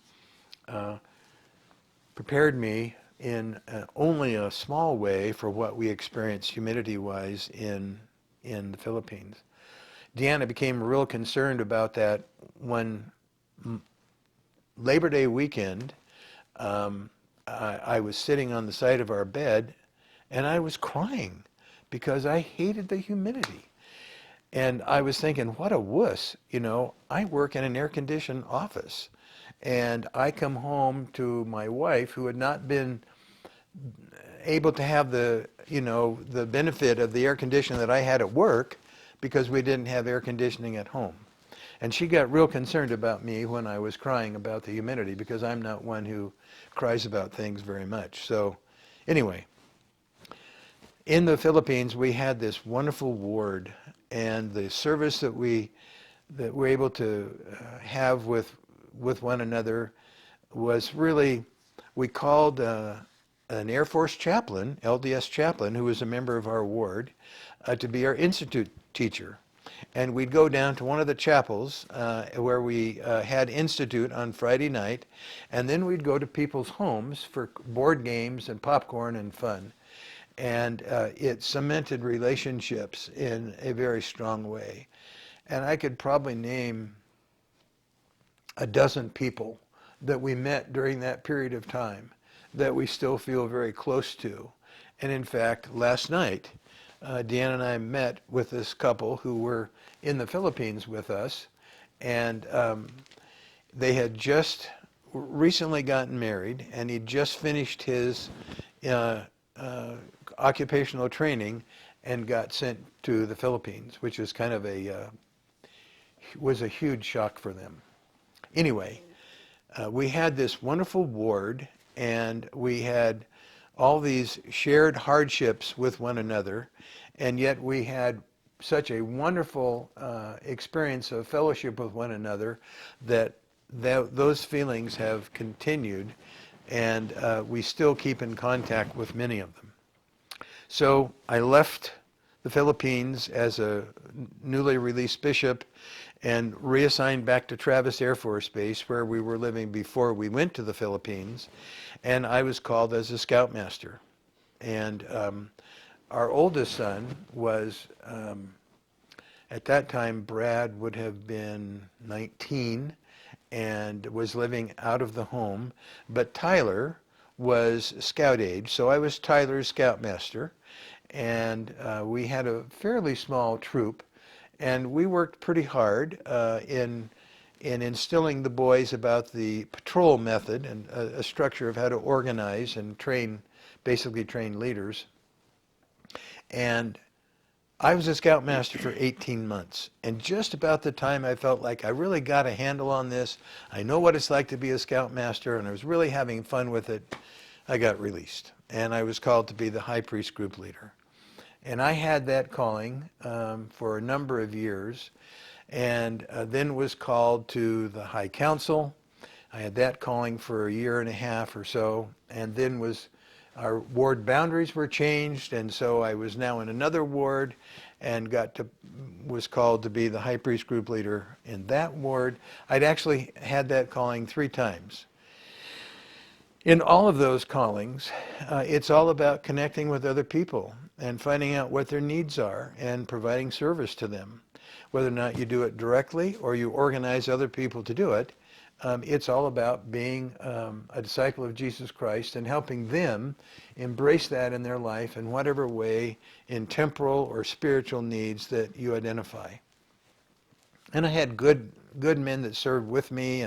prepared me in only a small way for what we experienced humidity-wise in the Philippines. Deanna became real concerned about that when Labor Day weekend, I was sitting on the side of our bed and I was crying because I hated the humidity. And I was thinking, what a wuss, you know, I work in an air-conditioned office. And I come home to my wife, who had not been able to have the, you know, the benefit of the air conditioning that I had at work because we didn't have air conditioning at home. And she got real concerned about me when I was crying about the humidity because I'm not one who cries about things very much. So anyway, in the Philippines, we had this wonderful ward, and the service that we're able to have with one another was really, we called an Air Force chaplain, LDS chaplain, who was a member of our ward, to be our institute teacher. And we'd go down to one of the chapels where we had institute on Friday night, and then we'd go to people's homes for board games and popcorn and fun. And it cemented relationships in a very strong way. And I could probably name a dozen people that we met during that period of time that we still feel very close to. And in fact, last night, Deanna and I met with this couple who were in the Philippines with us, and they had just recently gotten married, and he'd just finished his occupational training and got sent to the Philippines, which was kind of was a huge shock for them. Anyway, we had this wonderful ward, and we had all these shared hardships with one another, and yet we had such a wonderful experience of fellowship with one another that those feelings have continued, and we still keep in contact with many of them. So I left the Philippines as a newly released bishop and reassigned back to Travis Air Force Base, where we were living before we went to the Philippines, and I was called as a scoutmaster. And our oldest son was, at that time, Brad would have been 19 and was living out of the home, but Tyler was scout age, so I was Tyler's scoutmaster, and we had a fairly small troop, and we worked pretty hard in instilling the boys about the patrol method and a structure of how to organize and basically train leaders. And I was a scoutmaster for 18 months, and just about the time I felt like I really got a handle on this, I know what it's like to be a scoutmaster, and I was really having fun with it, I got released, and I was called to be the high priest group leader. And I had that calling for a number of years, and then was called to the High Council. I had that calling for a year and a half or so, and then our ward boundaries were changed, and so I was now in another ward and was called to be the high priest group leader in that ward. I'd actually had that calling 3 times. In all of those callings, it's all about connecting with other people and finding out what their needs are and providing service to them. Whether or not you do it directly or you organize other people to do it, it's all about being a disciple of Jesus Christ and helping them embrace that in their life in whatever way, in temporal or spiritual needs that you identify. And I had good men that served with me,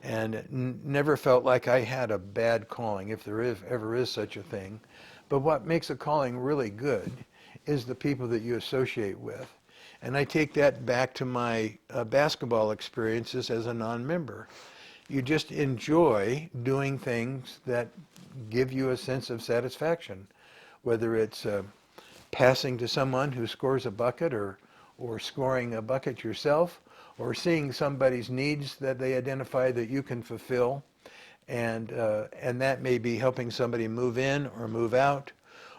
and never felt like I had a bad calling, if there ever is such a thing. But what makes a calling really good is the people that you associate with. And I take that back to my basketball experiences as a non-member. You just enjoy doing things that give you a sense of satisfaction, whether it's passing to someone who scores a bucket or scoring a bucket yourself, or seeing somebody's needs that they identify that you can fulfill. And that may be helping somebody move in or move out,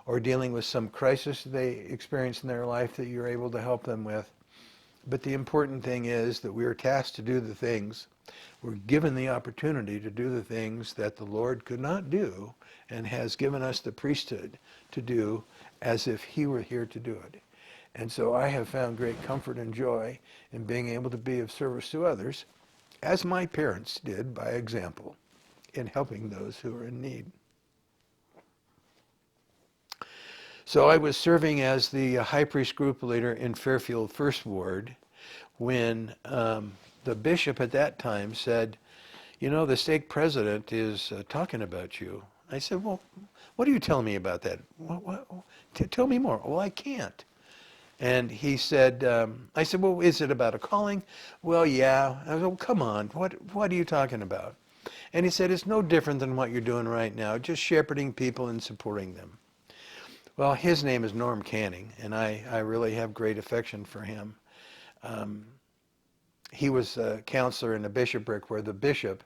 or dealing with some crisis they experience in their life that you're able to help them with. But the important thing is that we are tasked to do the things, we're given the opportunity to do the things that the Lord could not do, and has given us the priesthood to do as if he were here to do it. And so I have found great comfort and joy in being able to be of service to others, as my parents did by example, in helping those who are in need. So I was serving as the high priest group leader in Fairfield First Ward when the bishop at that time said, you know, the stake president is talking about you. I said, well, what are you telling me about that? Tell me more. Well, I can't. And he said, I said, well, is it about a calling? Well, yeah. I said, well, come on. What are you talking about? And he said, it's no different than what you're doing right now, just shepherding people and supporting them. Well, his name is Norm Canning, and I really have great affection for him. He was a counselor in a bishopric where the bishop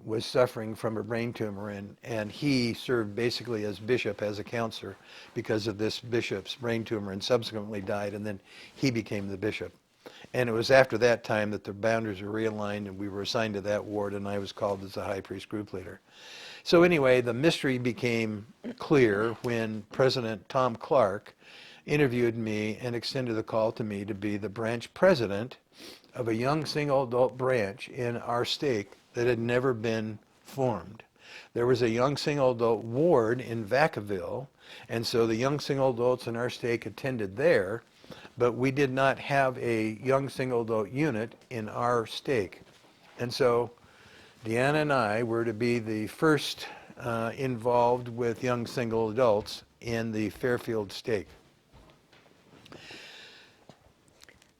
was suffering from a brain tumor, and he served basically as bishop, as a counselor, because of this bishop's brain tumor, and subsequently died, and then he became the bishop. And it was after that time that the boundaries were realigned, and we were assigned to that ward, and I was called as the high priest group leader. So anyway, the mystery became clear when President Tom Clark interviewed me and extended the call to me to be the branch president of a young single adult branch in our stake that had never been formed. There was a young single adult ward in Vacaville, and so the young single adults in our stake attended there, but we did not have a young single adult unit in our stake. And so Deanna and I were to be the first involved with young single adults in the Fairfield stake.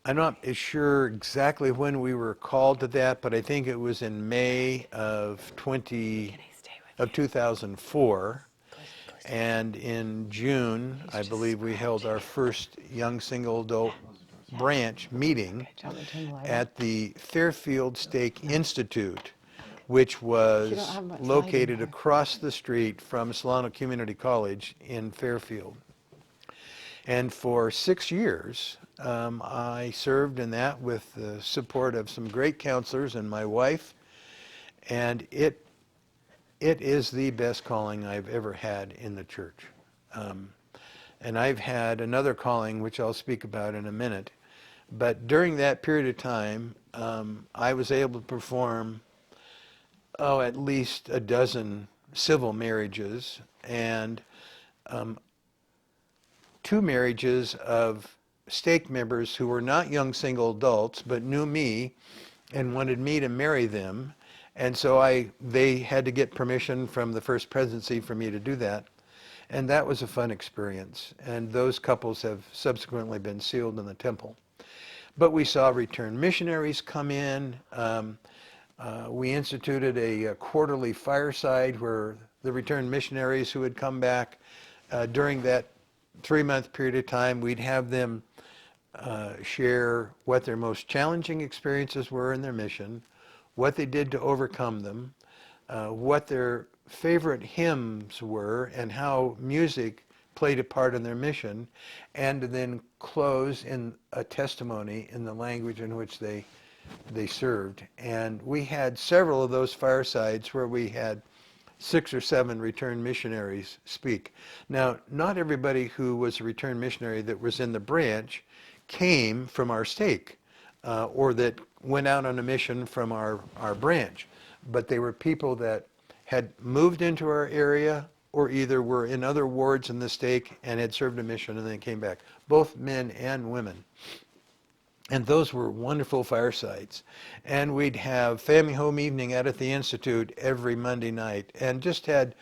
I'm not sure exactly when we were called to that, but I think it was in May of 2004. And in June, I believe we held our first young single adult branch meeting at the Fairfield Stake Institute, which was located across the street from Solano Community College in Fairfield. And for 6 years, I served in that with the support of some great counselors and my wife, and it is the best calling I've ever had in the church. And I've had another calling, which I'll speak about in a minute, but during that period of time, I was able to perform at least a dozen civil marriages, and 2 marriages of stake members who were not young single adults but knew me and wanted me to marry them. And so they had to get permission from the First Presidency for me to do that. And that was a fun experience. And those couples have subsequently been sealed in the temple. But we saw returned missionaries come in. We instituted a quarterly fireside where the returned missionaries who had come back during that 3-month period of time, we'd have them share what their most challenging experiences were in their mission, what they did to overcome them, what their favorite hymns were, and how music played a part in their mission, and then close in a testimony in the language in which they served. And we had several of those firesides where we had 6 or 7 returned missionaries speak. Now, not everybody who was a returned missionary that was in the branch came from our stake or that went out on a mission from our branch, but they were people that had moved into our area or either were in other wards in the stake and had served a mission and then came back, both men and women. And those were wonderful firesides. And we'd have family home evening out at the Institute every Monday night and just had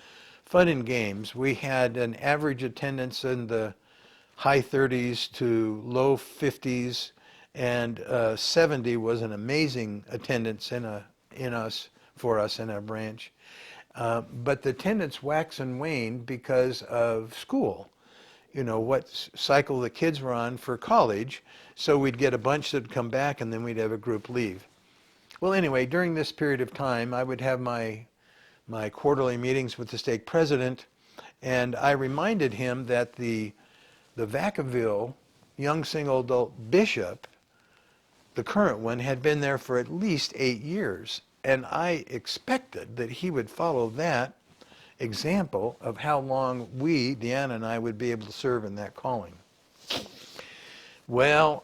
fun and games. We had an average attendance in the high 30s to low 50s, and 70 was an amazing attendance for us in our branch. But the attendance waxed and waned because of school. what cycle the kids were on for college. So we'd get a bunch that'd come back, and then we'd have a group leave. Well, anyway, during this period of time, I would have my quarterly meetings with the stake president, and I reminded him that the Vacaville young single adult bishop, the current one, had been there for at least 8 years. And I expected that he would follow that example of how long we, Deanna and I, would be able to serve in that calling. Well,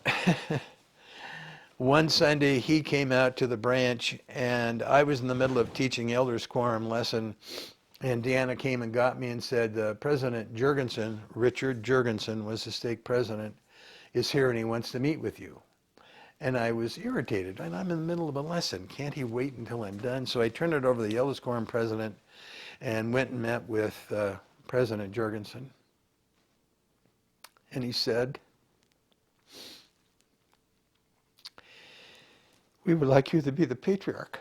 one Sunday he came out to the branch, and I was in the middle of teaching elders quorum lesson, and Deanna came and got me and said, President Jurgensen, Richard Jurgensen was the stake president, is here and he wants to meet with you. And I was irritated, and I'm in the middle of a lesson. Can't he wait until I'm done? So I turned it over to the elders quorum president and went and met with President Jurgensen. And he said, we would like you to be the patriarch.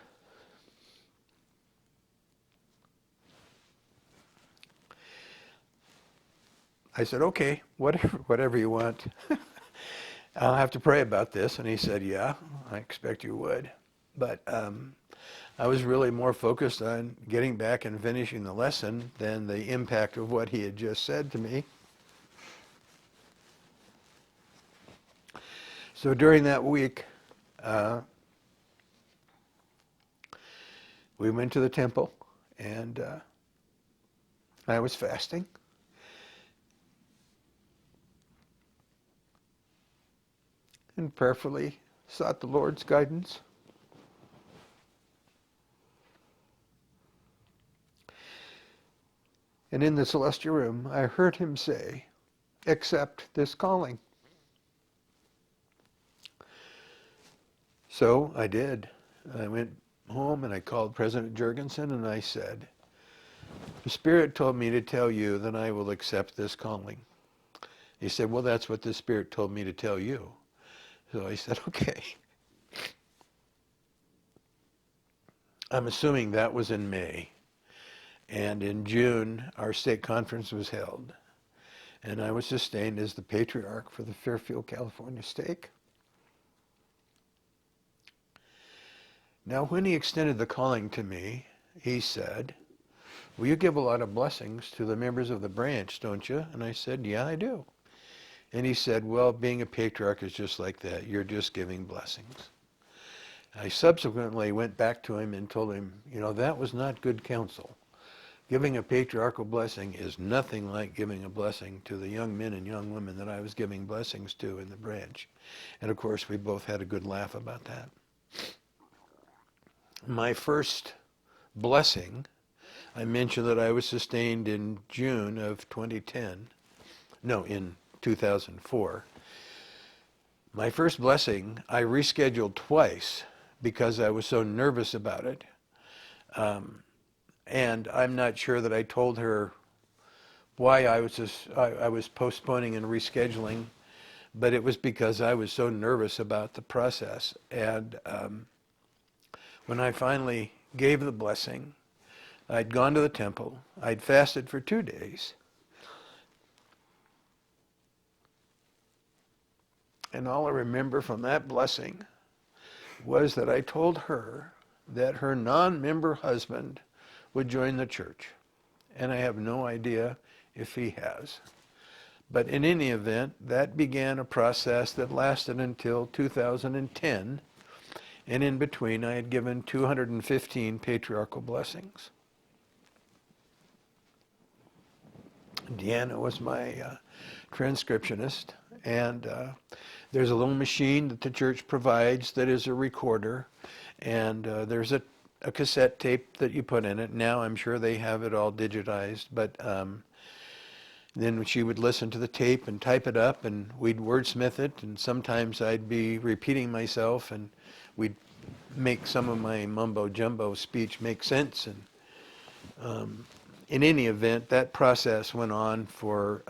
I said, okay, whatever you want. I'll have to pray about this. And he said, yeah, I expect you would. But I was really more focused on getting back and finishing the lesson than the impact of what he had just said to me. So during that week, we went to the temple, and I was fasting. And prayerfully sought the Lord's guidance. And in the celestial room, I heard him say, accept this calling. So I did. I went home and I called President Jurgensen and I said, the Spirit told me to tell you that I will accept this calling. He said, well, that's what the Spirit told me to tell you. So I said, okay. I'm assuming that was in May. And in June, our stake conference was held. And I was sustained as the patriarch for the Fairfield, California stake. Now, when he extended the calling to me, he said, well, you give a lot of blessings to the members of the branch, don't you? And I said, yeah, I do. And he said, well, being a patriarch is just like that. You're just giving blessings. I subsequently went back to him and told him, that was not good counsel. Giving a patriarchal blessing is nothing like giving a blessing to the young men and young women that I was giving blessings to in the branch. And of course, we both had a good laugh about that. My first blessing, I mentioned that I was sustained in June of 2010. No, in 2004. My first blessing, I rescheduled twice because I was so nervous about it. And I'm not sure that I told her why I was postponing and rescheduling, but it was because I was so nervous about the process. And when I finally gave the blessing, I'd gone to the temple. I'd fasted for 2 days. And all I remember from that blessing was that I told her that her non-member husband would join the church. And I have no idea if he has. But in any event, that began a process that lasted until 2010. And in between, I had given 215 patriarchal blessings. Deanna was my transcriptionist. And there's a little machine that the church provides that is a recorder. And there's a cassette tape that you put in it. Now I'm sure they have it all digitized. But then she would listen to the tape and type it up, and we'd wordsmith it. And sometimes I'd be repeating myself, and we'd make some of my mumbo-jumbo speech make sense. And in any event, that process went on for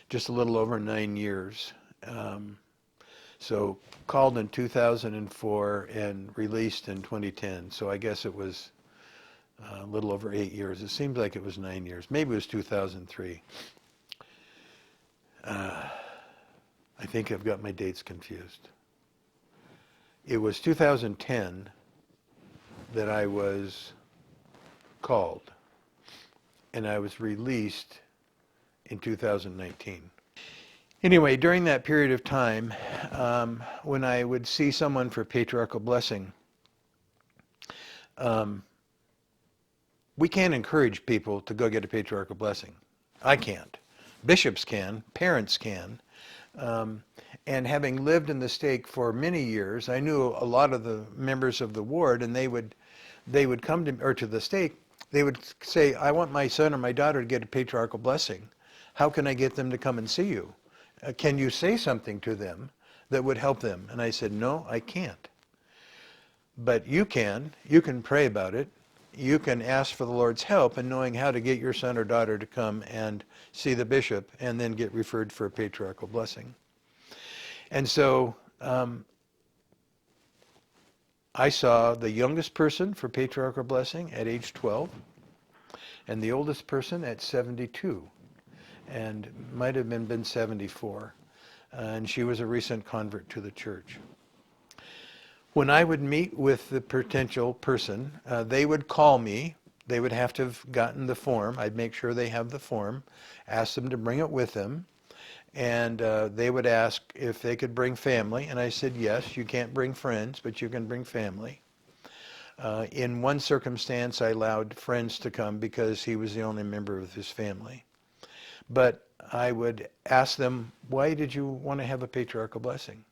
just a little over 9 years. So called in 2004 and released in 2010. So I guess it was a little over 8 years. It seems like it was 9 years. Maybe it was 2003. I think I've got my dates confused. It was 2010 that I was called, and I was released in 2019. Anyway, during that period of time, when I would see someone for patriarchal blessing, we can't encourage people to go get a patriarchal blessing. I can't. Bishops can. Parents can. And having lived in the stake for many years, I knew a lot of the members of the ward, and they would come to the stake. They would say, "I want my son or my daughter to get a patriarchal blessing. How can I get them to come and see you? Can you say something to them that would help them?" And I said, "No, I can't. But you can. You can pray about it. You can ask for the Lord's help in knowing how to get your son or daughter to come and see the bishop and then get referred for a patriarchal blessing." And so I saw the youngest person for patriarchal blessing at age 12 and the oldest person at 72, and might have been 74. And she was a recent convert to the church. When I would meet with the potential person, they would call me. They would have to have gotten the form. I'd make sure they have the form, ask them to bring it with them, and they would ask if they could bring family, and I said, yes, you can't bring friends, but you can bring family. In one circumstance, I allowed friends to come because he was the only member of his family. But I would ask them, why did you want to have a patriarchal blessing?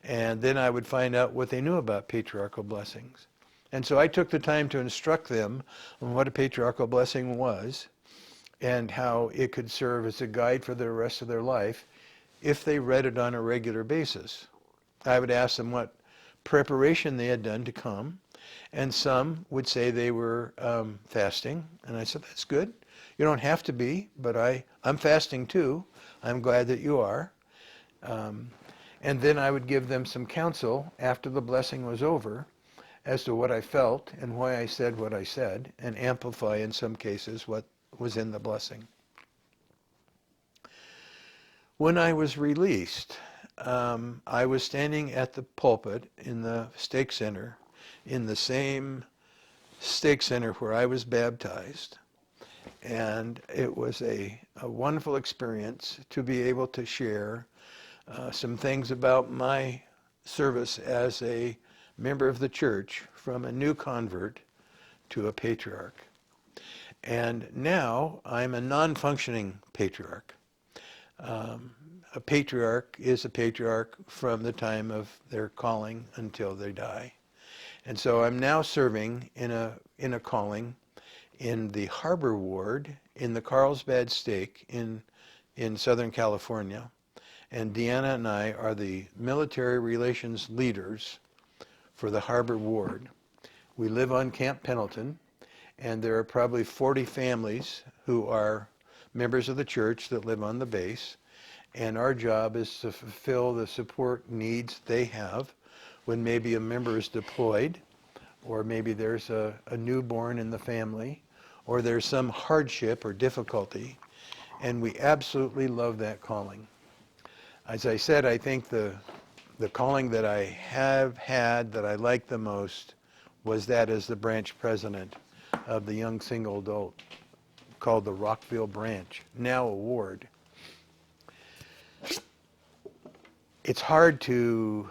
And then I would find out what they knew about patriarchal blessings. And so I took the time to instruct them on what a patriarchal blessing was and how it could serve as a guide for the rest of their life if they read it on a regular basis. I would ask them what preparation they had done to come, and some would say they were fasting. And I said, that's good. You don't have to be, but I'm fasting too. I'm glad that you are. And then I would give them some counsel after the blessing was over as to what I felt and why I said what I said, and amplify in some cases what was in the blessing. When I was released, I was standing at the pulpit in the stake center, in the same stake center where I was baptized. And it was a wonderful experience to be able to share some things about my service as a member of the church from a new convert to a patriarch. And now I'm a non-functioning patriarch. A patriarch is a patriarch from the time of their calling until they die. And so I'm now serving in a calling in the Harbor Ward in the Carlsbad Stake in Southern California. And Deanna and I are the military relations leaders for the Harbor Ward. We live on Camp Pendleton, and there are probably 40 families who are members of the church that live on the base. And our job is to fulfill the support needs they have when maybe a member is deployed, or maybe there's a newborn in the family, or there's some hardship or difficulty. And we absolutely love that calling. As I said, I think the calling that I have had that I like the most was that as the branch president of the young single adult called the Rockville Branch, now a ward. It's hard to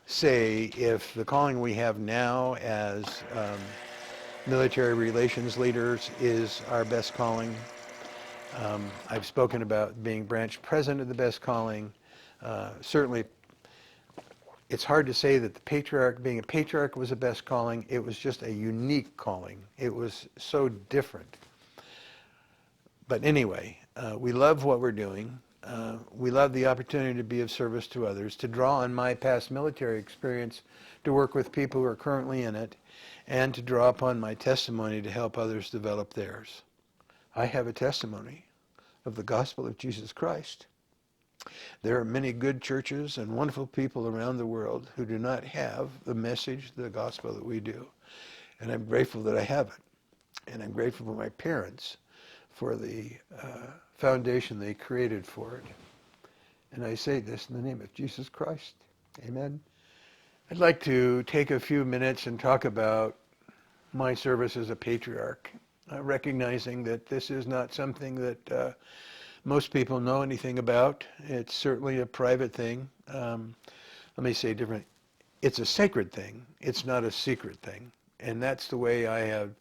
say if the calling we have now as military relations leaders is our best calling. I've spoken about being branch president of the best calling. Certainly, it's hard to say that being a patriarch was the best calling. It was just a unique calling. It was so different. But anyway, we love what we're doing. We love the opportunity to be of service to others, to draw on my past military experience to work with people who are currently in it, and to draw upon my testimony to help others develop theirs. I have a testimony of the gospel of Jesus Christ. There are many good churches and wonderful people around the world who do not have the message, the gospel that we do. And I'm grateful that I have it. And I'm grateful for my parents for the foundation they created for it. And I say this in the name of Jesus Christ. Amen. I'd like to take a few minutes and talk about my service as a patriarch, recognizing that this is not something that most people know anything about. It's certainly a private thing. Let me say different. It's a sacred thing. It's not a secret thing. And that's the way I have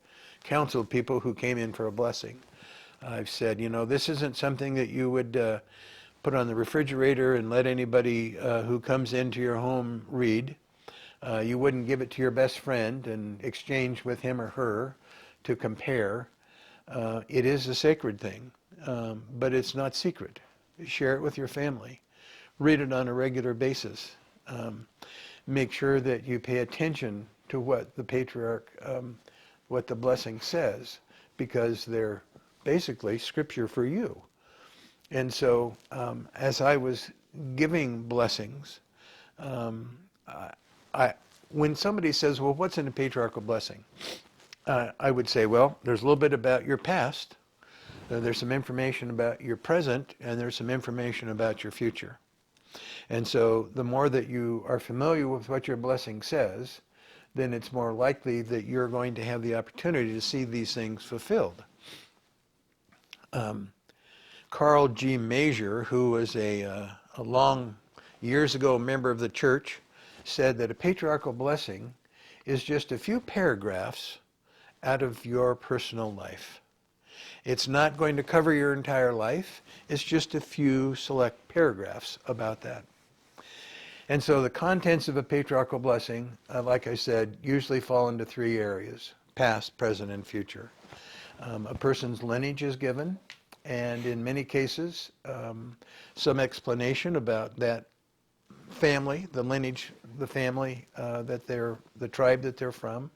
counseled people who came in for a blessing. I've said, this isn't something that you would put on the refrigerator and let anybody who comes into your home read. You wouldn't give it to your best friend and exchange with him or her to compare. It is a sacred thing, but it's not secret. Share it with your family. Read it on a regular basis. Make sure that you pay attention to what the patriarch, what the blessing says, because they're basically scripture for you. And so as I was giving blessings, when somebody says, well, what's in a patriarchal blessing? I would say, well, there's a little bit about your past, there's some information about your present, and there's some information about your future. And so the more that you are familiar with what your blessing says, then it's more likely that you're going to have the opportunity to see these things fulfilled. Carl G. Major, who was a long years ago member of the church, said that a patriarchal blessing is just a few paragraphs out of your personal life. It's not going to cover your entire life. It's just a few select paragraphs about that. And so the contents of a patriarchal blessing, like I said, usually fall into three areas: past, present, and future. A person's lineage is given, and in many cases, some explanation about that family, the lineage, the family the tribe that they're from.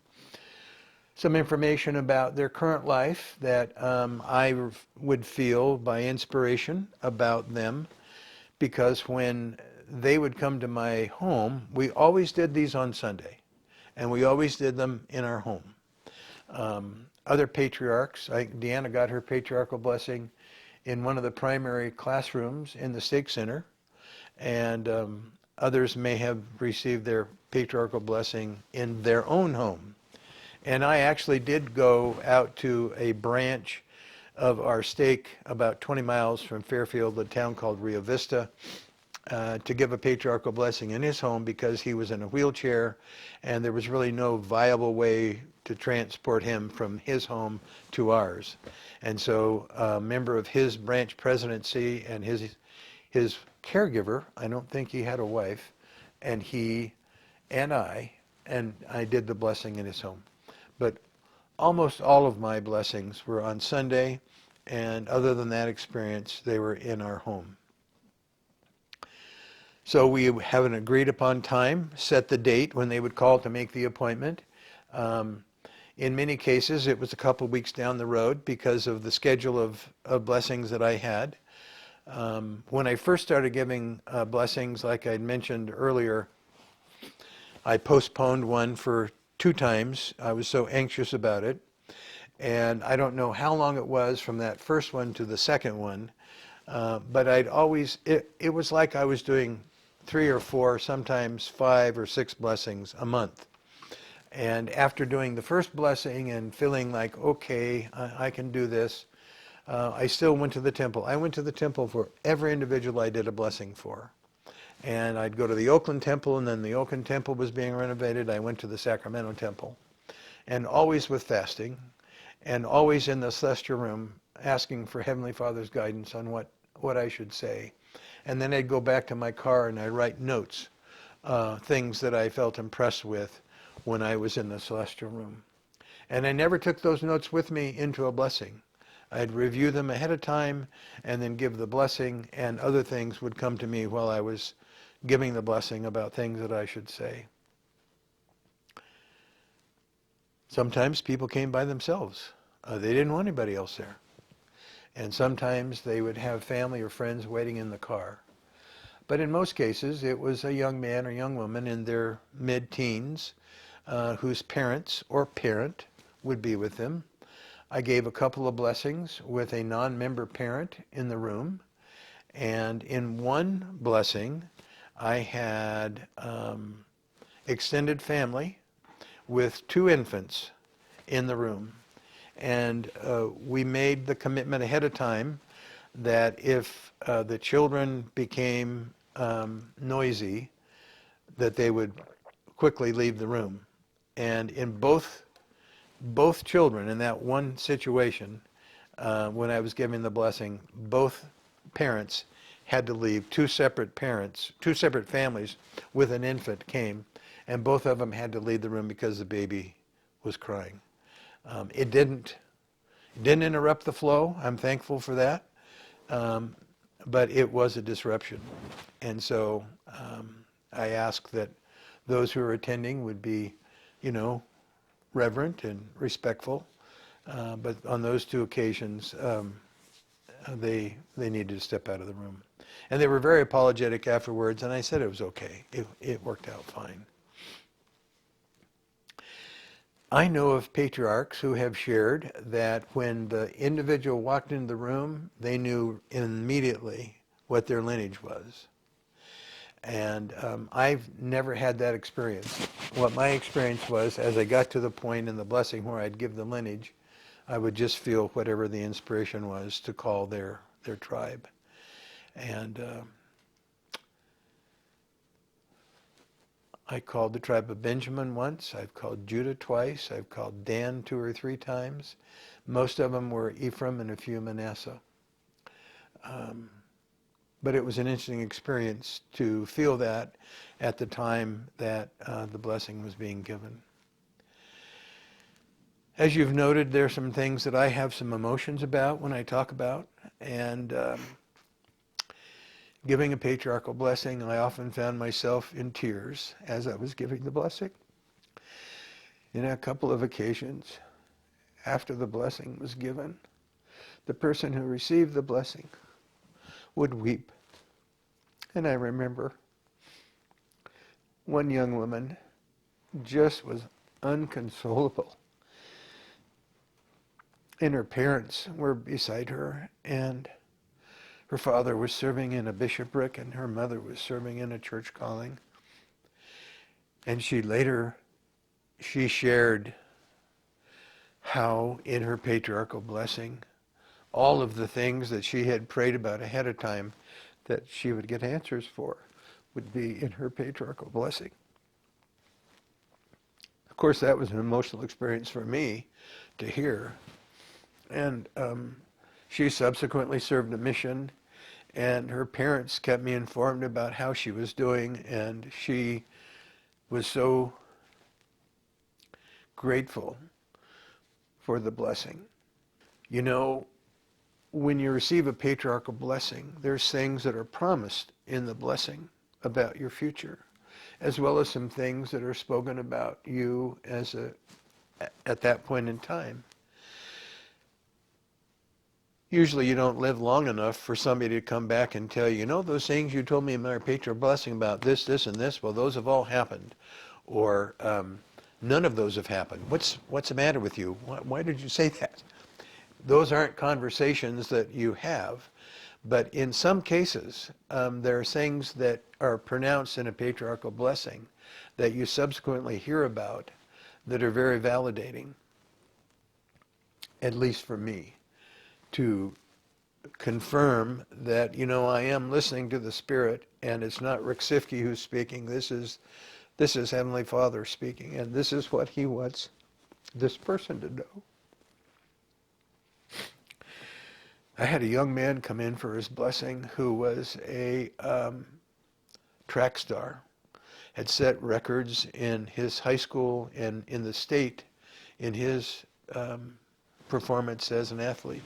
Some information about their current life that I would feel by inspiration about them, because when they would come to my home, we always did these on Sunday, and we always did them in our home. Other patriarchs, Deanna got her patriarchal blessing in one of the primary classrooms in the Stake Center, and others may have received their patriarchal blessing in their own home. And I actually did go out to a branch of our stake about 20 miles from Fairfield, a town called Rio Vista, to give a patriarchal blessing in his home, because he was in a wheelchair and there was really no viable way to transport him from his home to ours. And so a member of his branch presidency and his caregiver, I don't think he had a wife, and he and I did the blessing in his home. But almost all of my blessings were on Sunday, and other than that experience, they were in our home. So we have an agreed upon time, set the date when they would call to make the appointment. In many cases, it was a couple weeks down the road because of the schedule of blessings that I had. When I first started giving blessings, like I mentioned earlier, I postponed one for 2 times. I was so anxious about it. And I don't know how long it was from that first one to the second one, but I'd always, it was like I was doing 3 or 4, sometimes 5 or 6 blessings a month. And after doing the first blessing and feeling like, okay, I can do this, I still went to the temple. I went to the temple for every individual I did a blessing for. And I'd go to the Oakland temple, and then the Oakland temple was being renovated. I went to the Sacramento temple. And always with fasting, and always in the celestial room, asking for Heavenly Father's guidance on what I should say. And then I'd go back to my car and I'd write notes, things that I felt impressed with when I was in the celestial room. And I never took those notes with me into a blessing. I'd review them ahead of time and then give the blessing, and other things would come to me while I was giving the blessing about things that I should say. Sometimes people came by themselves. They didn't want anybody else there. And sometimes they would have family or friends waiting in the car. But in most cases, it was a young man or young woman in their mid-teens whose parents or parent would be with them. I gave a couple of blessings with a non-member parent in the room, And in one blessing, I had extended family with 2 infants in the room. And we made the commitment ahead of time that if the children became noisy, that they would quickly leave the room. And in both children, in that one situation, when I was giving the blessing, both parents had to leave. 2 separate parents, 2 separate families with an infant came, and both of them had to leave the room because the baby was crying. It didn't interrupt the flow. I'm thankful for that. But it was a disruption. And so I ask that those who are attending would be, reverent and respectful. But on those 2 occasions, they needed to step out of the room. And they were very apologetic afterwards, and I said it was okay. It worked out fine. I know of patriarchs who have shared that when the individual walked into the room, they knew immediately what their lineage was. And I've never had that experience. What my experience was, as I got to the point in the blessing where I'd give the lineage, I would just feel whatever the inspiration was to call their tribe. And I called the tribe of Benjamin once. I've called Judah twice. I've called Dan 2 or 3 times. Most of them were Ephraim and a few Manasseh. But it was an interesting experience to feel that at the time that the blessing was being given. As you've noted, there are some things that I have some emotions about when I talk about. And giving a patriarchal blessing, I often found myself in tears as I was giving the blessing. In a couple of occasions, after the blessing was given, the person who received the blessing would weep. And I remember one young woman just was unconsolable. And her parents were beside her, and her father was serving in a bishopric, and her mother was serving in a church calling. And she shared how in her patriarchal blessing, all of the things that she had prayed about ahead of time that she would get answers for would be in her patriarchal blessing. Of course, that was an emotional experience for me to hear. And she subsequently served a mission, and her parents kept me informed about how she was doing, and she was so grateful for the blessing. You know, when you receive a patriarchal blessing, there's things that are promised in the blessing about your future, as well as some things that are spoken about you at that point in time. Usually you don't live long enough for somebody to come back and tell you, those things you told me in my patriarchal blessing about this, this, and this, well, those have all happened. Or none of those have happened. What's the matter with you? Why did you say that? Those aren't conversations that you have. But in some cases, there are things that are pronounced in a patriarchal blessing that you subsequently hear about that are very validating, at least for me, to confirm that, I am listening to the Spirit, and it's not Rick Siefke who's speaking. This is Heavenly Father speaking, and this is what He wants this person to know. I had a young man come in for his blessing who was a track star, had set records in his high school and in the state in his performance as an athlete.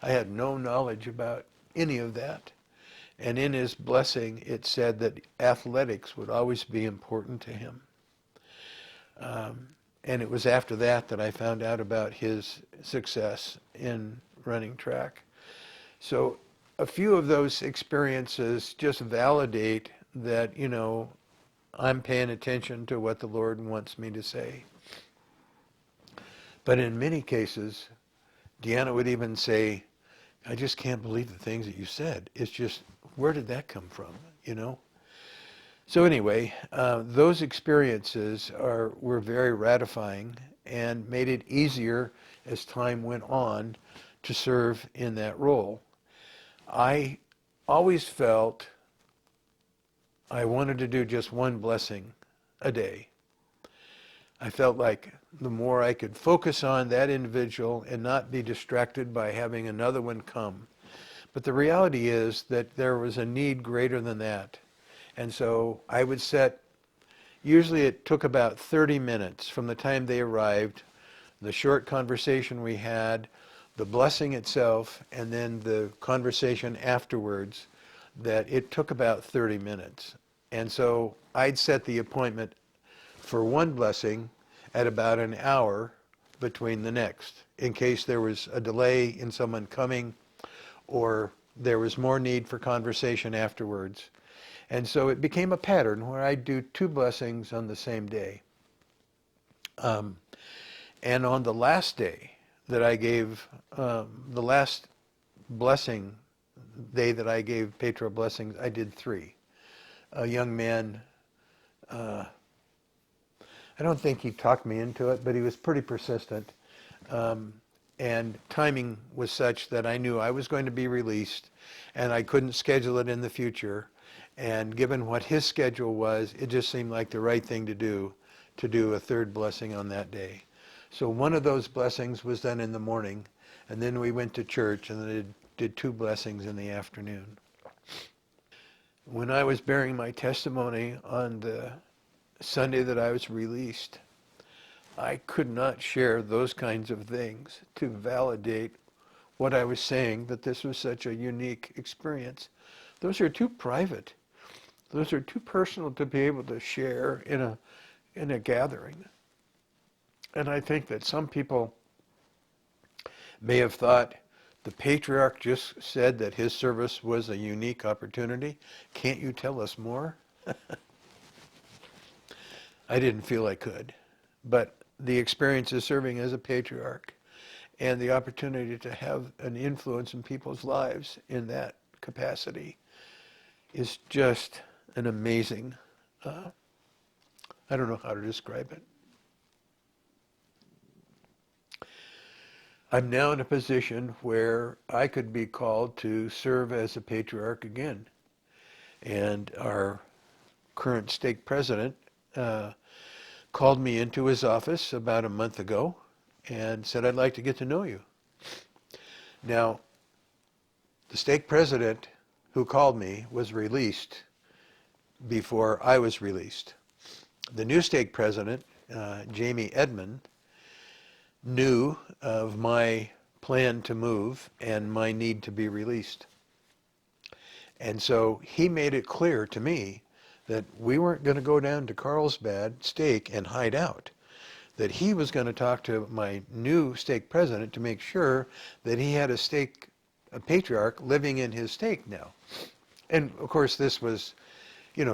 I had no knowledge about any of that. And in his blessing, it said that athletics would always be important to him. And it was after that I found out about his success in running track. So a few of those experiences just validate that, I'm paying attention to what the Lord wants me to say. But in many cases, Deanna would even say, I just can't believe the things that you said. It's just, where did that come from, you know? So anyway, those experiences were very ratifying and made it easier as time went on to serve in that role. I always felt I wanted to do just one blessing a day. I felt like the more I could focus on that individual and not be distracted by having another one come. But the reality is that there was a need greater than that. And so I would set, usually it took about 30 minutes from the time they arrived, the short conversation we had, the blessing itself, and then the conversation afterwards, that it took about 30 minutes. And so I'd set the appointment for one blessing at about an hour between the next, in case there was a delay in someone coming or there was more need for conversation afterwards. And so it became a pattern where I'd do two blessings on the same day. And on the last day that I gave, the last blessing day that I gave Petro blessings, I did three. A young man, I don't think he talked me into it, but he was pretty persistent. And timing was such that I knew I was going to be released and I couldn't schedule it in the future. And given what his schedule was, it just seemed like the right thing to do a third blessing on that day. So one of those blessings was done in the morning, and then we went to church and then did two blessings in the afternoon. When I was bearing my testimony on the Sunday that I was released, I could not share those kinds of things to validate what I was saying, that this was such a unique experience. Those are too private. Those are too personal to be able to share in a gathering. And I think that some people may have thought the patriarch just said that his service was a unique opportunity. Can't you tell us more? I didn't feel I could. But the experience of serving as a patriarch and the opportunity to have an influence in people's lives in that capacity is just an amazing, I don't know how to describe it. I'm now in a position where I could be called to serve as a patriarch again. And our current stake president called me into his office about a month ago and said, I'd like to get to know you. Now, the stake president who called me was released before I was released. The new stake president, Jamie Edmond, knew of my plan to move and my need to be released. And so he made it clear to me that we weren't going to go down to Carlsbad stake and hide out, that he was going to talk to my new stake president to make sure that he had a patriarch living in his stake now. And of course this was,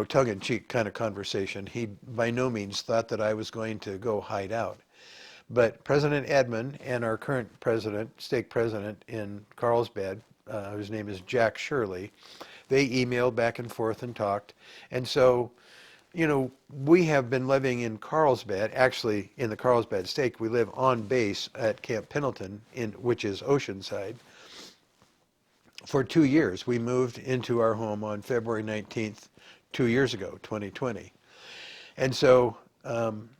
tongue-in-cheek kind of conversation. He by no means thought that I was going to go hide out. But President Edmond and our current president, stake president in Carlsbad, whose name is Jack Shirley, they emailed back and forth and talked. And so, we have been living in Carlsbad, actually in the Carlsbad stake. We live on base at Camp Pendleton, which is Oceanside, for 2 years. We moved into our home on February 19th, 2 years ago, 2020. And so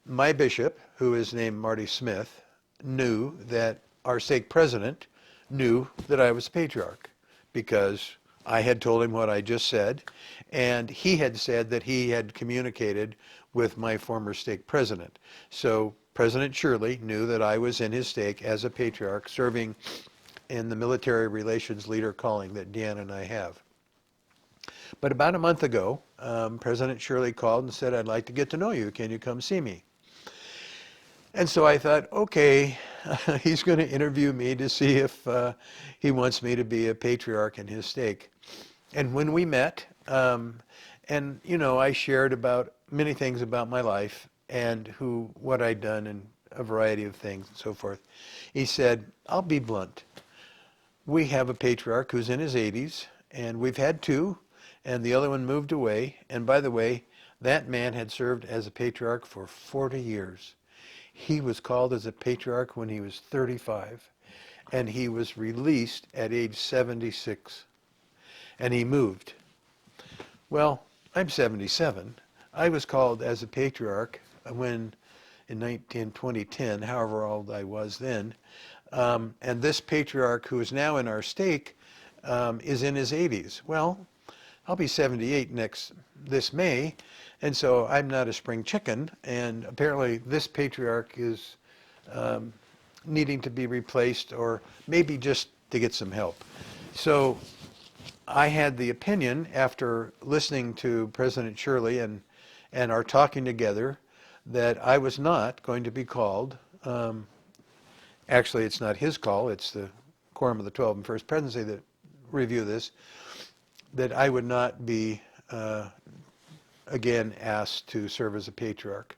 my bishop, who is named Marty Smith, knew that our stake president knew that I was a patriarch because I had told him what I just said, and he had said that he had communicated with my former stake president. So President Shirley knew that I was in his stake as a patriarch, serving in the military relations leader calling that Deanna and I have. But about a month ago, President Shirley called and said, I'd like to get to know you. Can you come see me? And so I thought, okay, he's going to interview me to see if he wants me to be a patriarch in his stake. And when we met, I shared about many things about my life and what I'd done and a variety of things and so forth. He said, I'll be blunt. we have a patriarch who's in his 80s, and we've had two, and the other one moved away. And by the way, that man had served as a patriarch for 40 years. He was called as a patriarch when he was 35, and he was released at age 76, and he moved. Well, I'm 77. I was called as a patriarch when, in 2010, however old I was then, and this patriarch who is now in our stake is in his 80s. Well, I'll be 78 this May, and so I'm not a spring chicken, and apparently this patriarch is needing to be replaced, or maybe just to get some help. So I had the opinion, after listening to President Shirley and our talking together, that I was not going to be called. Actually, it's not his call. It's the Quorum of the 12 and First Presidency that review this, that I would not be again asked to serve as a patriarch.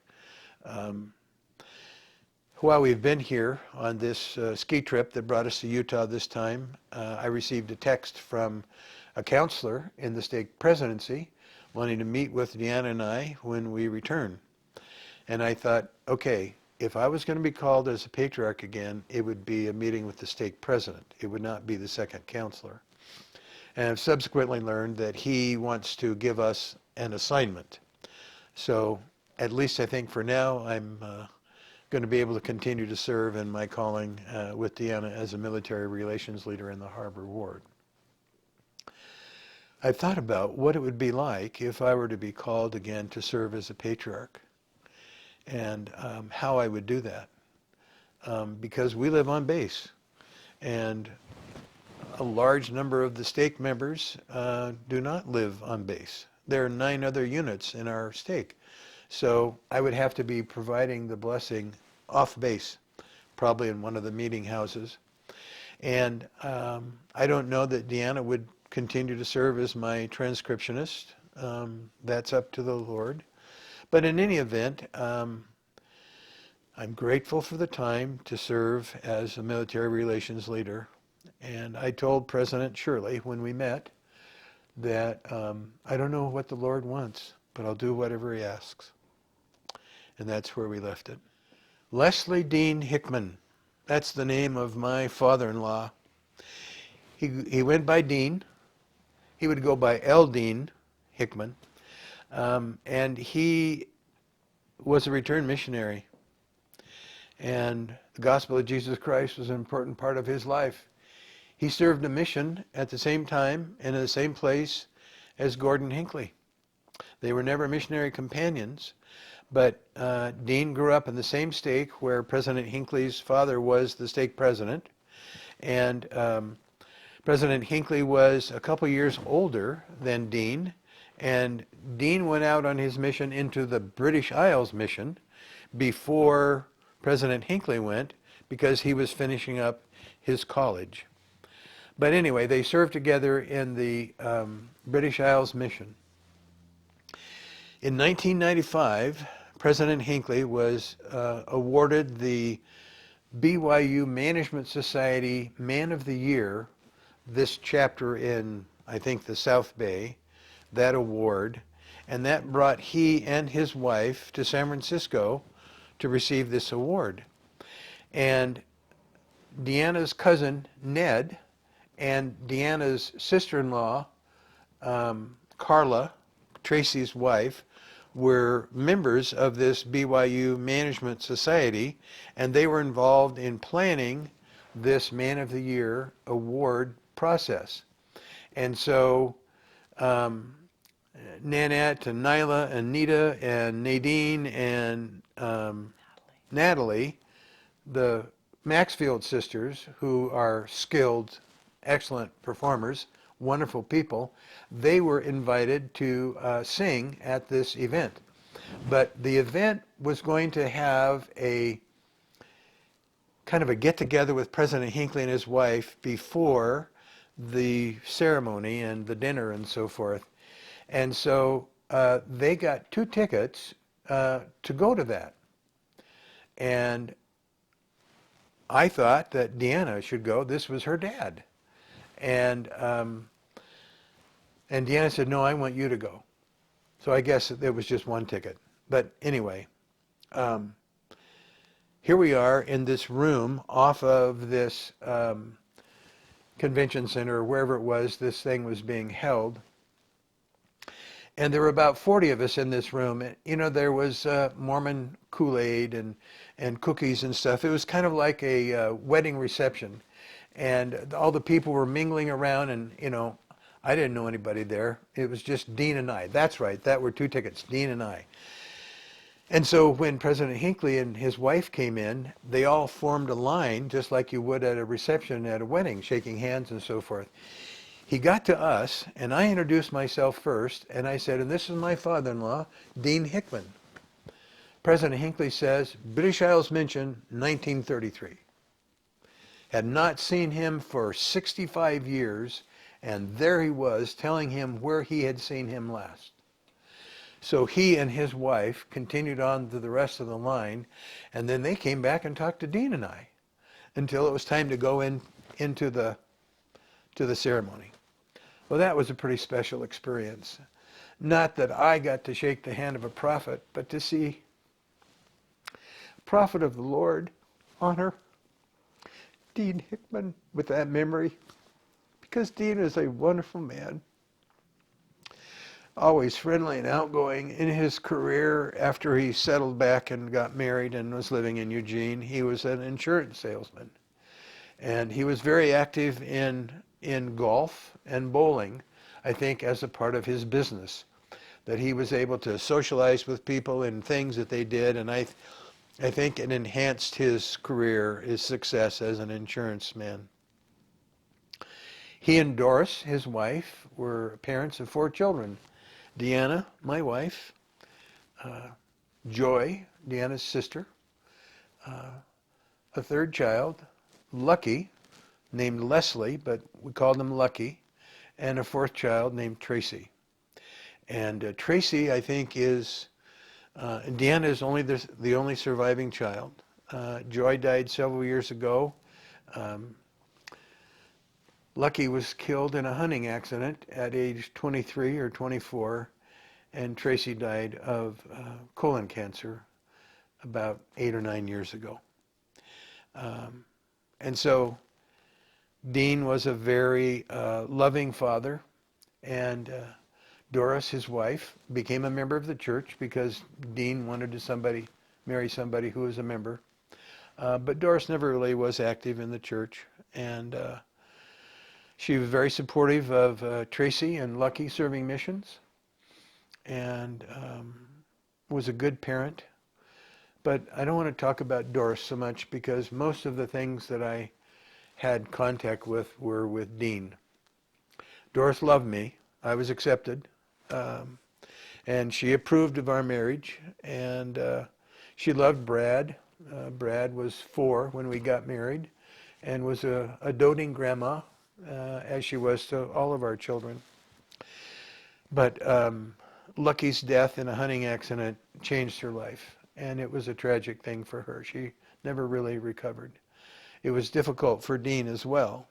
While we've been here on this ski trip that brought us to Utah this time, I received a text from a counselor in the stake presidency wanting to meet with Deanna and I when we return. And I thought, okay, if I was going to be called as a patriarch again, it would be a meeting with the stake president. It would not be the second counselor. And I've subsequently learned that he wants to give us an assignment. So at least I think for now, I'm going to be able to continue to serve in my calling with Deanna as a military relations leader in the Harbor Ward. I've thought about what it would be like if I were to be called again to serve as a patriarch, and how I would do that. Because we live on base, and a large number of the stake members do not live on base. There are 9 other units in our stake. So I would have to be providing the blessing off base, probably in one of the meeting houses. And I don't know that Deanna would continue to serve as my transcriptionist. That's up to the Lord. But in any event, I'm grateful for the time to serve as a military relations leader. And I told President Shirley when we met that I don't know what the Lord wants, but I'll do whatever he asks. And that's where we left it. Leslie Dean Hickman. That's the name of my father-in-law. He went by Dean. He would go by L. Dean Hickman. And he was a returned missionary. And the gospel of Jesus Christ was an important part of his life. He served a mission at the same time and in the same place as Gordon Hinckley. They were never missionary companions, but Dean grew up in the same stake where President Hinckley's father was the stake president. And President Hinckley was a couple years older than Dean, and Dean went out on his mission into the British Isles mission before President Hinckley went, because he was finishing up his college. But anyway, they served together in the British Isles mission. In 1995, President Hinckley was awarded the BYU Management Society Man of the Year, this chapter in, I think, the South Bay, that award, and that brought he and his wife to San Francisco to receive this award. And Deanna's cousin, Ned, and Deanna's sister-in-law, Carla, Tracy's wife, were members of this BYU Management Society, and they were involved in planning this Man of the Year award process. And so Nanette and Nyla and Nita and Nadine and Natalie, the Maxfield sisters, who are skilled, excellent performers, wonderful people, they were invited to sing at this event. But the event was going to have a kind of a get-together with President Hinckley and his wife before the ceremony and the dinner and so forth. And so they got 2 tickets to go to that. And I thought that Deanna should go. This was her dad. And Deanna said, no, I want you to go. So I guess it was just one ticket. But anyway, here we are in this room off of this convention center, or wherever it was this thing was being held. And there were about 40 of us in this room. There was Mormon Kool-Aid and cookies and stuff. It was kind of like a wedding reception. And all the people were mingling around, and, I didn't know anybody there. It was just Dean and I. That's right. That were 2 tickets, Dean and I. And so when President Hinckley and his wife came in, they all formed a line, just like you would at a reception at a wedding, shaking hands and so forth. He got to us, and I introduced myself first, and I said, and this is my father-in-law, Dean Hickman. President Hinckley says, British Isles Mission, 1933. Had not seen him for 65 years, and there he was telling him where he had seen him last. So he and his wife continued on to the rest of the line, and then they came back and talked to Dean and I until it was time to go into the ceremony. Well, that was a pretty special experience. Not that I got to shake the hand of a prophet, but to see a prophet of the Lord honor Dean Hickman with that memory, because Dean is a wonderful man, always friendly and outgoing. In his career, after he settled back and got married and was living in Eugene, he was an insurance salesman. And he was very active in golf and bowling, I think, as a part of his business, that he was able to socialize with people in things that they did, and I think it enhanced his career, his success as an insurance man. He and Doris, his wife, were parents of 4 children. Deanna, my wife, Joy, Deanna's sister, a 3rd child, Lucky, named Leslie, but we called him Lucky, and a 4th child named Tracy. And Tracy, I think, is, Deanna is only the only surviving child. Joy died several years ago. Lucky was killed in a hunting accident at age 23 or 24, and Tracy died of colon cancer about 8 or 9 years ago. And so Dean was a very loving father, and Doris, his wife, became a member of the church because Dean wanted to marry somebody who was a member. But Doris never really was active in the church, and she was very supportive of Tracy and Lucky serving missions, and was a good parent. But I don't want to talk about Doris so much, because most of the things that I had contact with were with Dean. Doris loved me. I was accepted. And she approved of our marriage. And she loved Brad. Brad was 4 when we got married, and was a doting grandma, as she was to all of our children. But Lucky's death in a hunting accident changed her life, and it was a tragic thing for her. She never really recovered. It was difficult for Dean as well,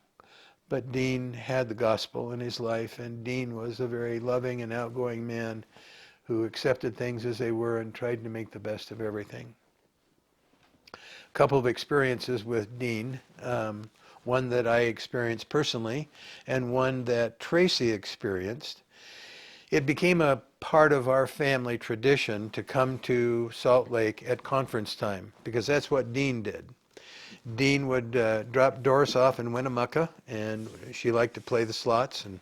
but Dean had the gospel in his life, and Dean was a very loving and outgoing man who accepted things as they were and tried to make the best of everything. A couple of experiences with Dean. One that I experienced personally, and one that Tracy experienced. It became a part of our family tradition to come to Salt Lake at conference time, because that's what Dean did. Dean would drop Doris off in Winnemucca, and she liked to play the slots, and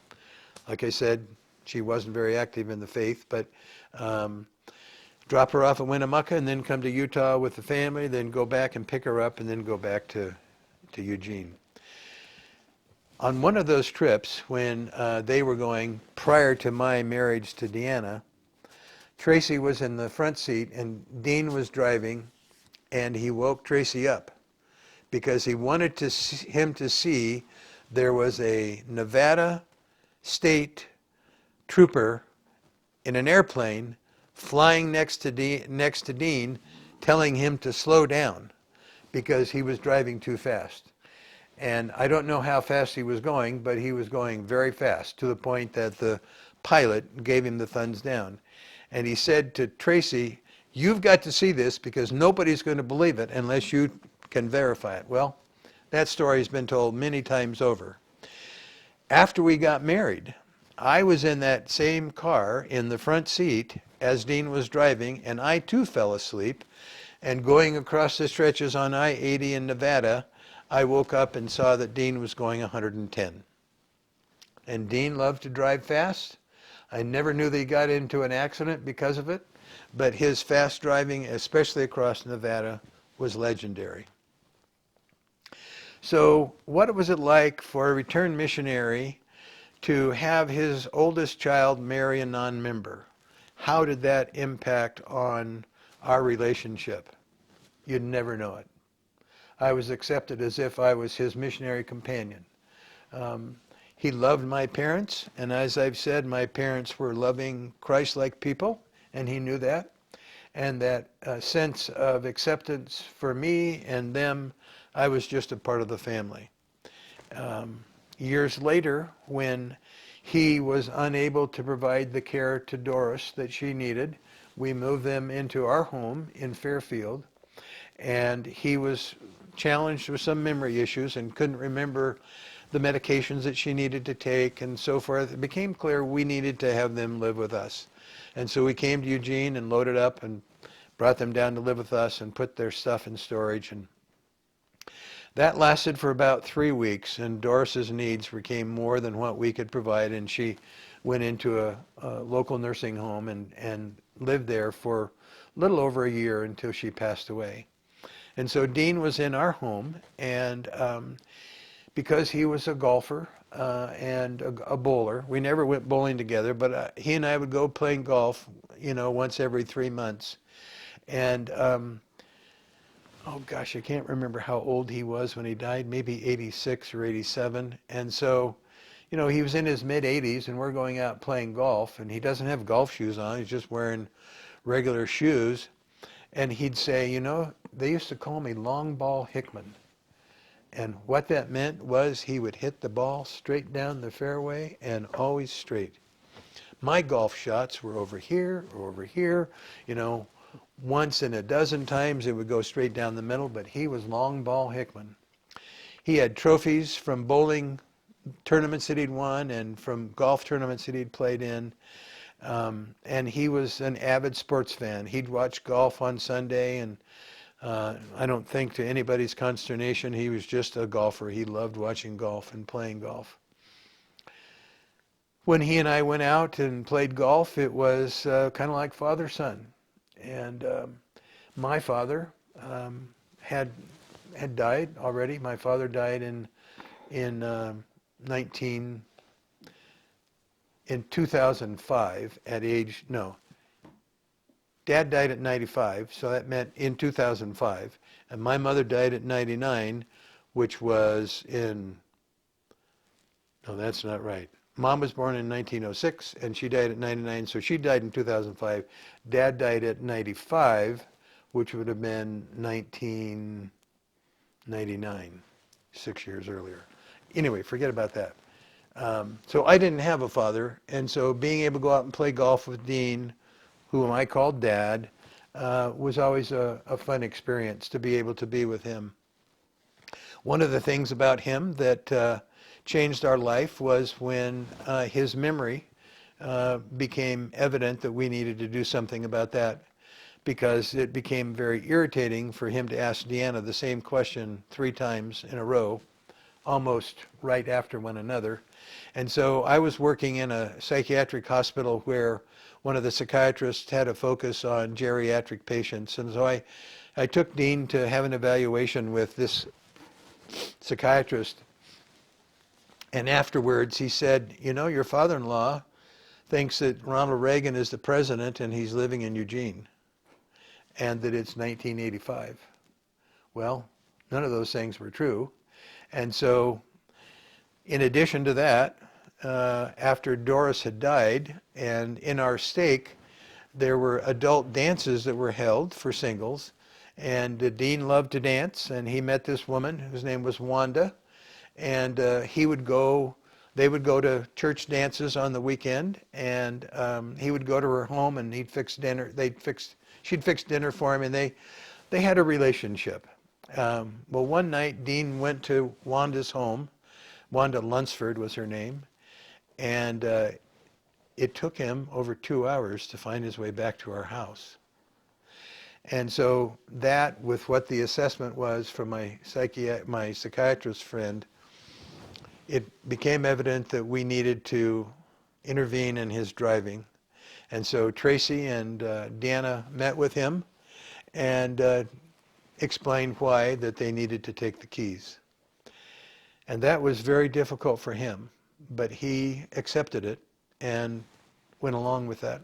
like I said, she wasn't very active in the faith, but drop her off at Winnemucca and then come to Utah with the family, then go back and pick her up, and then go back to Eugene. On one of those trips, when they were going prior to my marriage to Deanna, Tracy was in the front seat and Dean was driving, and he woke Tracy up because he wanted him to see there was a Nevada state trooper in an airplane flying next to Dean, telling him to slow down because he was driving too fast. And I don't know how fast he was going, but he was going very fast to the point that the pilot gave him the thumbs down. And he said to Tracy, "You've got to see this because nobody's going to believe it unless you can verify it." Well, that story has been told many times over. After we got married, I was in that same car in the front seat as Dean was driving, and I too fell asleep. And going across the stretches on I-80 in Nevada, I woke up and saw that Dean was going 110. And Dean loved to drive fast. I never knew that he got into an accident because of it, but his fast driving, especially across Nevada, was legendary. So what was it like for a returned missionary to have his oldest child marry a non-member? How did that impact on our relationship? You'd never know it. I was accepted as if I was his missionary companion. He loved my parents, and as I've said, my parents were loving, Christ-like people, and he knew that. And that sense of acceptance for me and them, I was just a part of the family. Years later, when he was unable to provide the care to Doris that she needed, we moved them into our home in Fairfield, and he was challenged with some memory issues and couldn't remember the medications that she needed to take and so forth. It became clear we needed to have them live with us. And so we came to Eugene and loaded up and brought them down to live with us and put their stuff in storage. And that lasted for about 3 weeks, and Doris's needs became more than what we could provide, and she went into a local nursing home and lived there for a little over a year until she passed away. And so Dean was in our home, and because he was a golfer and a bowler, we never went bowling together, but he and I would go playing golf, once every 3 months. And oh gosh, I can't remember how old he was when he died, maybe 86 or 87. And so, he was in his mid-80s, and we're going out playing golf, and he doesn't have golf shoes on. He's just wearing regular shoes. And he'd say, they used to call me Long Ball Hickman. And what that meant was he would hit the ball straight down the fairway and always straight. My golf shots were over here or over here. Once in a dozen times it would go straight down the middle, but he was Long Ball Hickman. He had trophies from bowling tournaments that he'd won and from golf tournaments that he'd played in. And he was an avid sports fan. He'd watch golf on Sunday, and I don't think to anybody's consternation, he was just a golfer. He loved watching golf and playing golf. When he and I went out and played golf, it was kind of like father-son. And my father had died already. My father died in 2005 Dad died at 95, so that meant in 2005. And my mother died at 99, which was no, that's not right. Mom was born in 1906, and she died at 99, so she died in 2005. Dad died at 95, which would have been 1999, 6 years earlier. Anyway, forget about that. So I didn't have a father, and so being able to go out and play golf with Dean, whom I called Dad, was always a fun experience to be able to be with him. One of the things about him that changed our life was when his memory became evident that we needed to do something about that, because it became very irritating for him to ask Deanna the same question 3 times in a row, almost right after one another. And so I was working in a psychiatric hospital where one of the psychiatrists had a focus on geriatric patients. And so I took Dean to have an evaluation with this psychiatrist. And afterwards he said, your father-in-law thinks that Ronald Reagan is the president and he's living in Eugene, and that it's 1985. Well, none of those things were true. And so in addition to that, after Doris had died, and in our stake, there were adult dances that were held for singles, and Dean loved to dance, and he met this woman whose name was Wanda, and they would go to church dances on the weekend, and he would go to her home and he'd fix dinner. She'd fix dinner for him, and they had a relationship. Well, one night Dean went to Wanda's home. Wanda Lunsford was her name, and it took him over 2 hours to find his way back to our house. And so that, with what the assessment was from my psychiatrist friend, it became evident that we needed to intervene in his driving. And so Tracy and Deanna met with him and explained why that they needed to take the keys. And that was very difficult for him, but he accepted it and went along with that.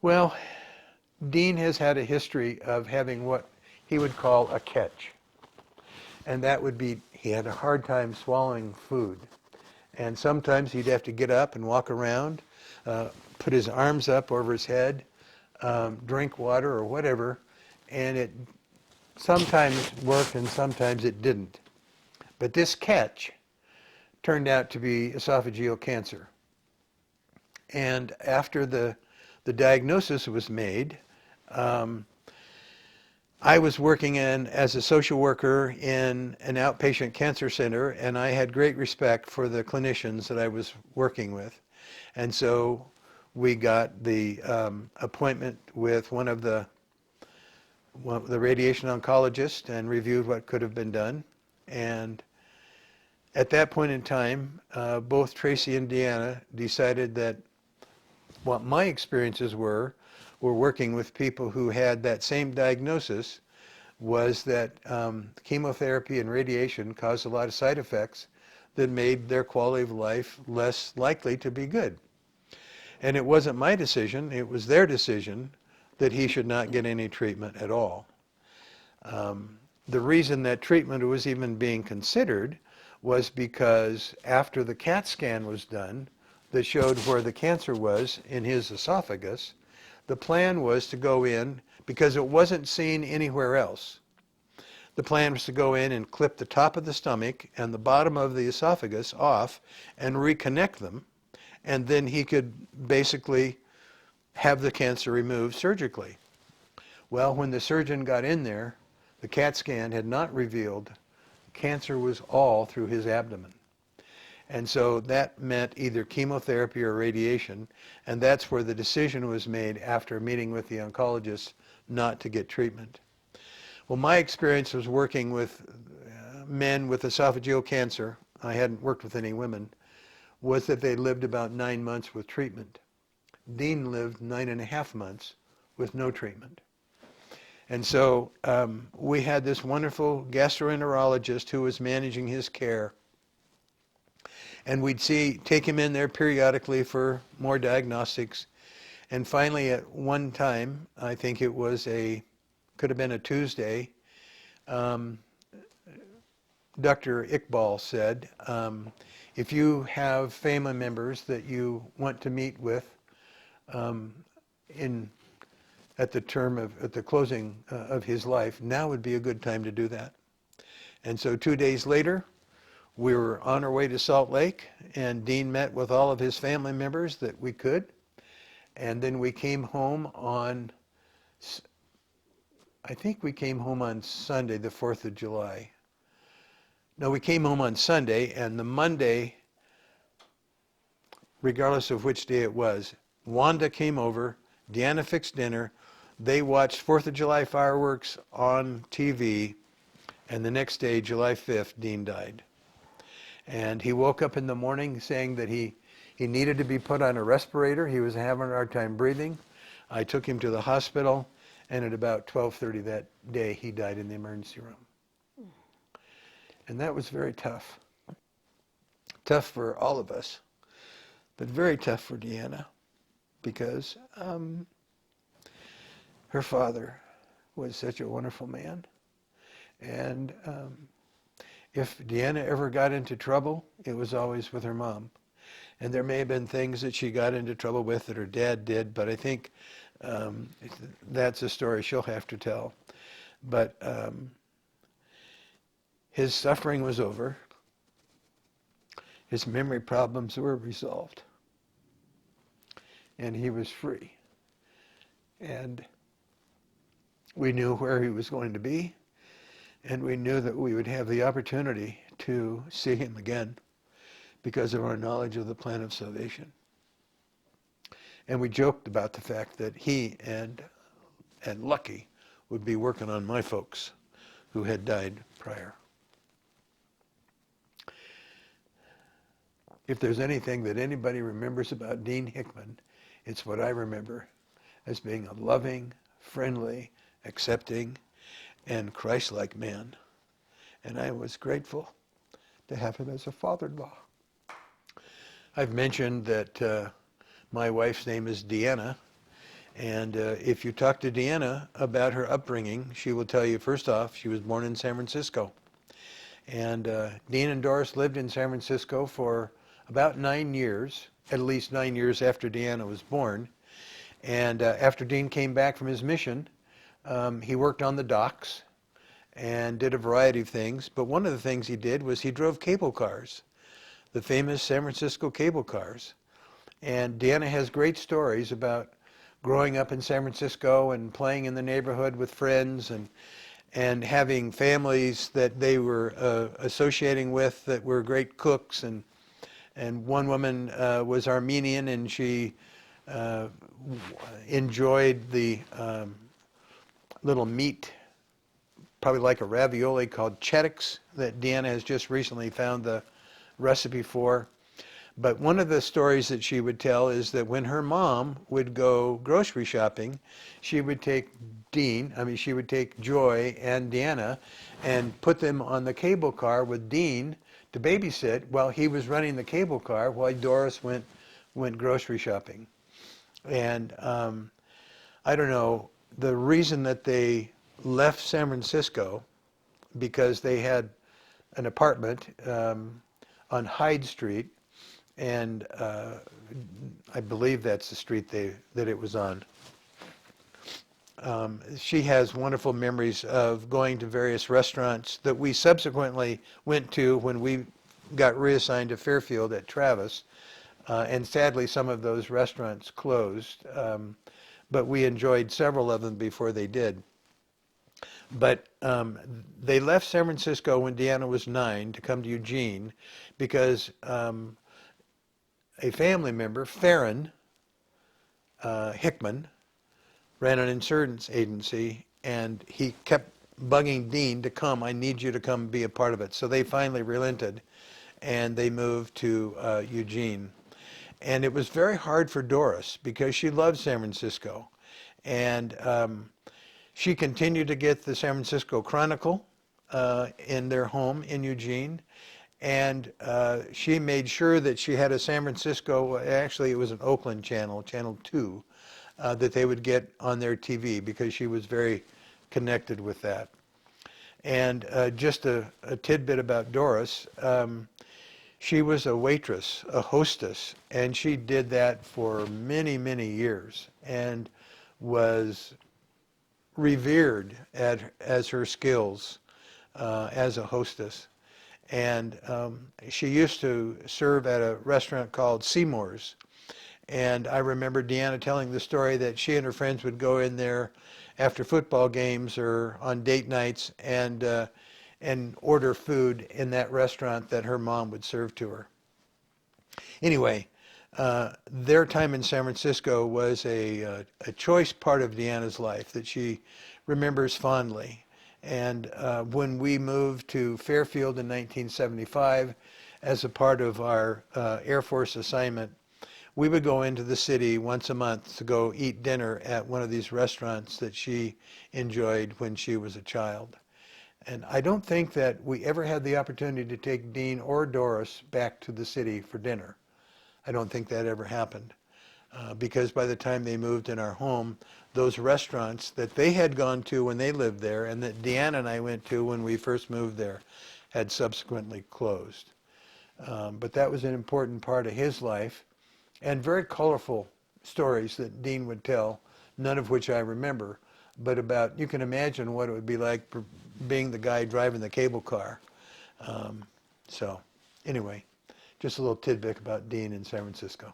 Well, Dean has had a history of having what he would call a catch. And that would be, he had a hard time swallowing food. And sometimes he'd have to get up and walk around, put his arms up over his head, drink water or whatever, and it sometimes worked and sometimes it didn't. But this catch turned out to be esophageal cancer. And after the diagnosis was made, I was working as a social worker in an outpatient cancer center, and I had great respect for the clinicians that I was working with. And so we got the appointment with one of the radiation oncologists and reviewed what could have been done. And at that point in time, both Tracy and Deanna decided that what my experiences were working with people who had that same diagnosis, was that chemotherapy and radiation caused a lot of side effects that made their quality of life less likely to be good. And it wasn't my decision, it was their decision that he should not get any treatment at all. The reason that treatment was even being considered was because after the CAT scan was done that showed where the cancer was in his esophagus, the plan was to go in, because it wasn't seen anywhere else. The plan was to go in and clip the top of the stomach and the bottom of the esophagus off and reconnect them, and then he could basically have the cancer removed surgically. Well, when the surgeon got in there, the CAT scan had not revealed cancer was all through his abdomen. And so that meant either chemotherapy or radiation, and that's where the decision was made after meeting with the oncologist not to get treatment. Well, my experience was working with men with esophageal cancer, I hadn't worked with any women, was that they lived about 9 months with treatment. Dean lived 9.5 months with no treatment. And so we had this wonderful gastroenterologist who was managing his care. And we'd take him in there periodically for more diagnostics. And finally, at one time, I think it was could have been a Tuesday, Dr. Iqbal said, if you have family members that you want to meet with at the closing of his life, now would be a good time to do that. And so 2 days later, we were on our way to Salt Lake, and Dean met with all of his family members that we could. And then we came home on, I think we came home on Sunday, the 4th of July. No, we came home on Sunday, and the Monday, regardless of which day it was, Wanda came over, Deanna fixed dinner, they watched 4th of July fireworks on TV, and the next day, July 5th, Dean died. And he woke up in the morning saying that he needed to be put on a respirator. He was having a hard time breathing. I took him to the hospital, and at about 12:30 that day, he died in the emergency room. And that was very tough. Tough for all of us, but very tough for Deanna, because her father was such a wonderful man. And if Deanna ever got into trouble, it was always with her mom. And there may have been things that she got into trouble with that her dad did, but I think that's a story she'll have to tell. But His suffering was over. His memory problems were resolved. And he was free. And we knew where he was going to be. And we knew that we would have the opportunity to see him again because of our knowledge of the plan of salvation. And we joked about the fact that he and Lucky would be working on my folks who had died prior. If there's anything that anybody remembers about Dean Hickman, it's what I remember as being a loving, friendly, accepting, and Christ-like man. And I was grateful to have him as a father-in-law. I've mentioned that my wife's name is Deanna. And if you talk to Deanna about her upbringing, she will tell you, first off, she was born in San Francisco. And Dean and Doris lived in San Francisco for about 9 years, at least 9 years after Deanna was born. And after Dean came back from his mission, he worked on the docks and did a variety of things. But one of the things he did was he drove cable cars, the famous San Francisco cable cars. And Deanna has great stories about growing up in San Francisco and playing in the neighborhood with friends and having families that they were associating with that were great cooks. And one woman was Armenian, and she enjoyed the little meat, probably like a ravioli, called chetiks that Deanna has just recently found the recipe for. But one of the stories that she would tell is that when her mom would go grocery shopping, she would take she would take Joy and Deanna and put them on the cable car with Dean to babysit while he was running the cable car while Doris went grocery shopping. And I don't know, the reason that they left San Francisco, because they had an apartment on Hyde Street, and I believe that's the street that it was on. She has wonderful memories of going to various restaurants that we subsequently went to when we got reassigned to Fairfield at Travis. And sadly, some of those restaurants closed. But we enjoyed several of them before they did. But they left San Francisco when Deanna was 9 to come to Eugene because a family member, Farron Hickman, ran an insurance agency, and he kept bugging Dean to come. I need you to come be a part of it. So they finally relented, and they moved to Eugene. And it was very hard for Doris because she loved San Francisco. And she continued to get the San Francisco Chronicle in their home in Eugene. And she made sure that she had a San Francisco, actually it was an Oakland channel, Channel 2, that they would get on their TV because she was very connected with that. And just a tidbit about Doris, she was a waitress, a hostess, and she did that for many, many years and was revered as her skills as a hostess. And she used to serve at a restaurant called Seymour's. And I remember Deanna telling the story that she and her friends would go in there after football games or on date nights and order food in that restaurant that her mom would serve to her. Anyway, their time in San Francisco was a choice part of Deanna's life that she remembers fondly. And when we moved to Fairfield in 1975 as a part of our Air Force assignment, we would go into the city once a month to go eat dinner at one of these restaurants that she enjoyed when she was a child. And I don't think that we ever had the opportunity to take Dean or Doris back to the city for dinner. I don't think that ever happened. Because by the time they moved in our home, those restaurants that they had gone to when they lived there and that Deanna and I went to when we first moved there had subsequently closed. But that was an important part of his life, and very colorful stories that Dean would tell, none of which I remember, but about, you can imagine what it would be like being the guy driving the cable car So anyway, just a little tidbit about Dean in San Francisco.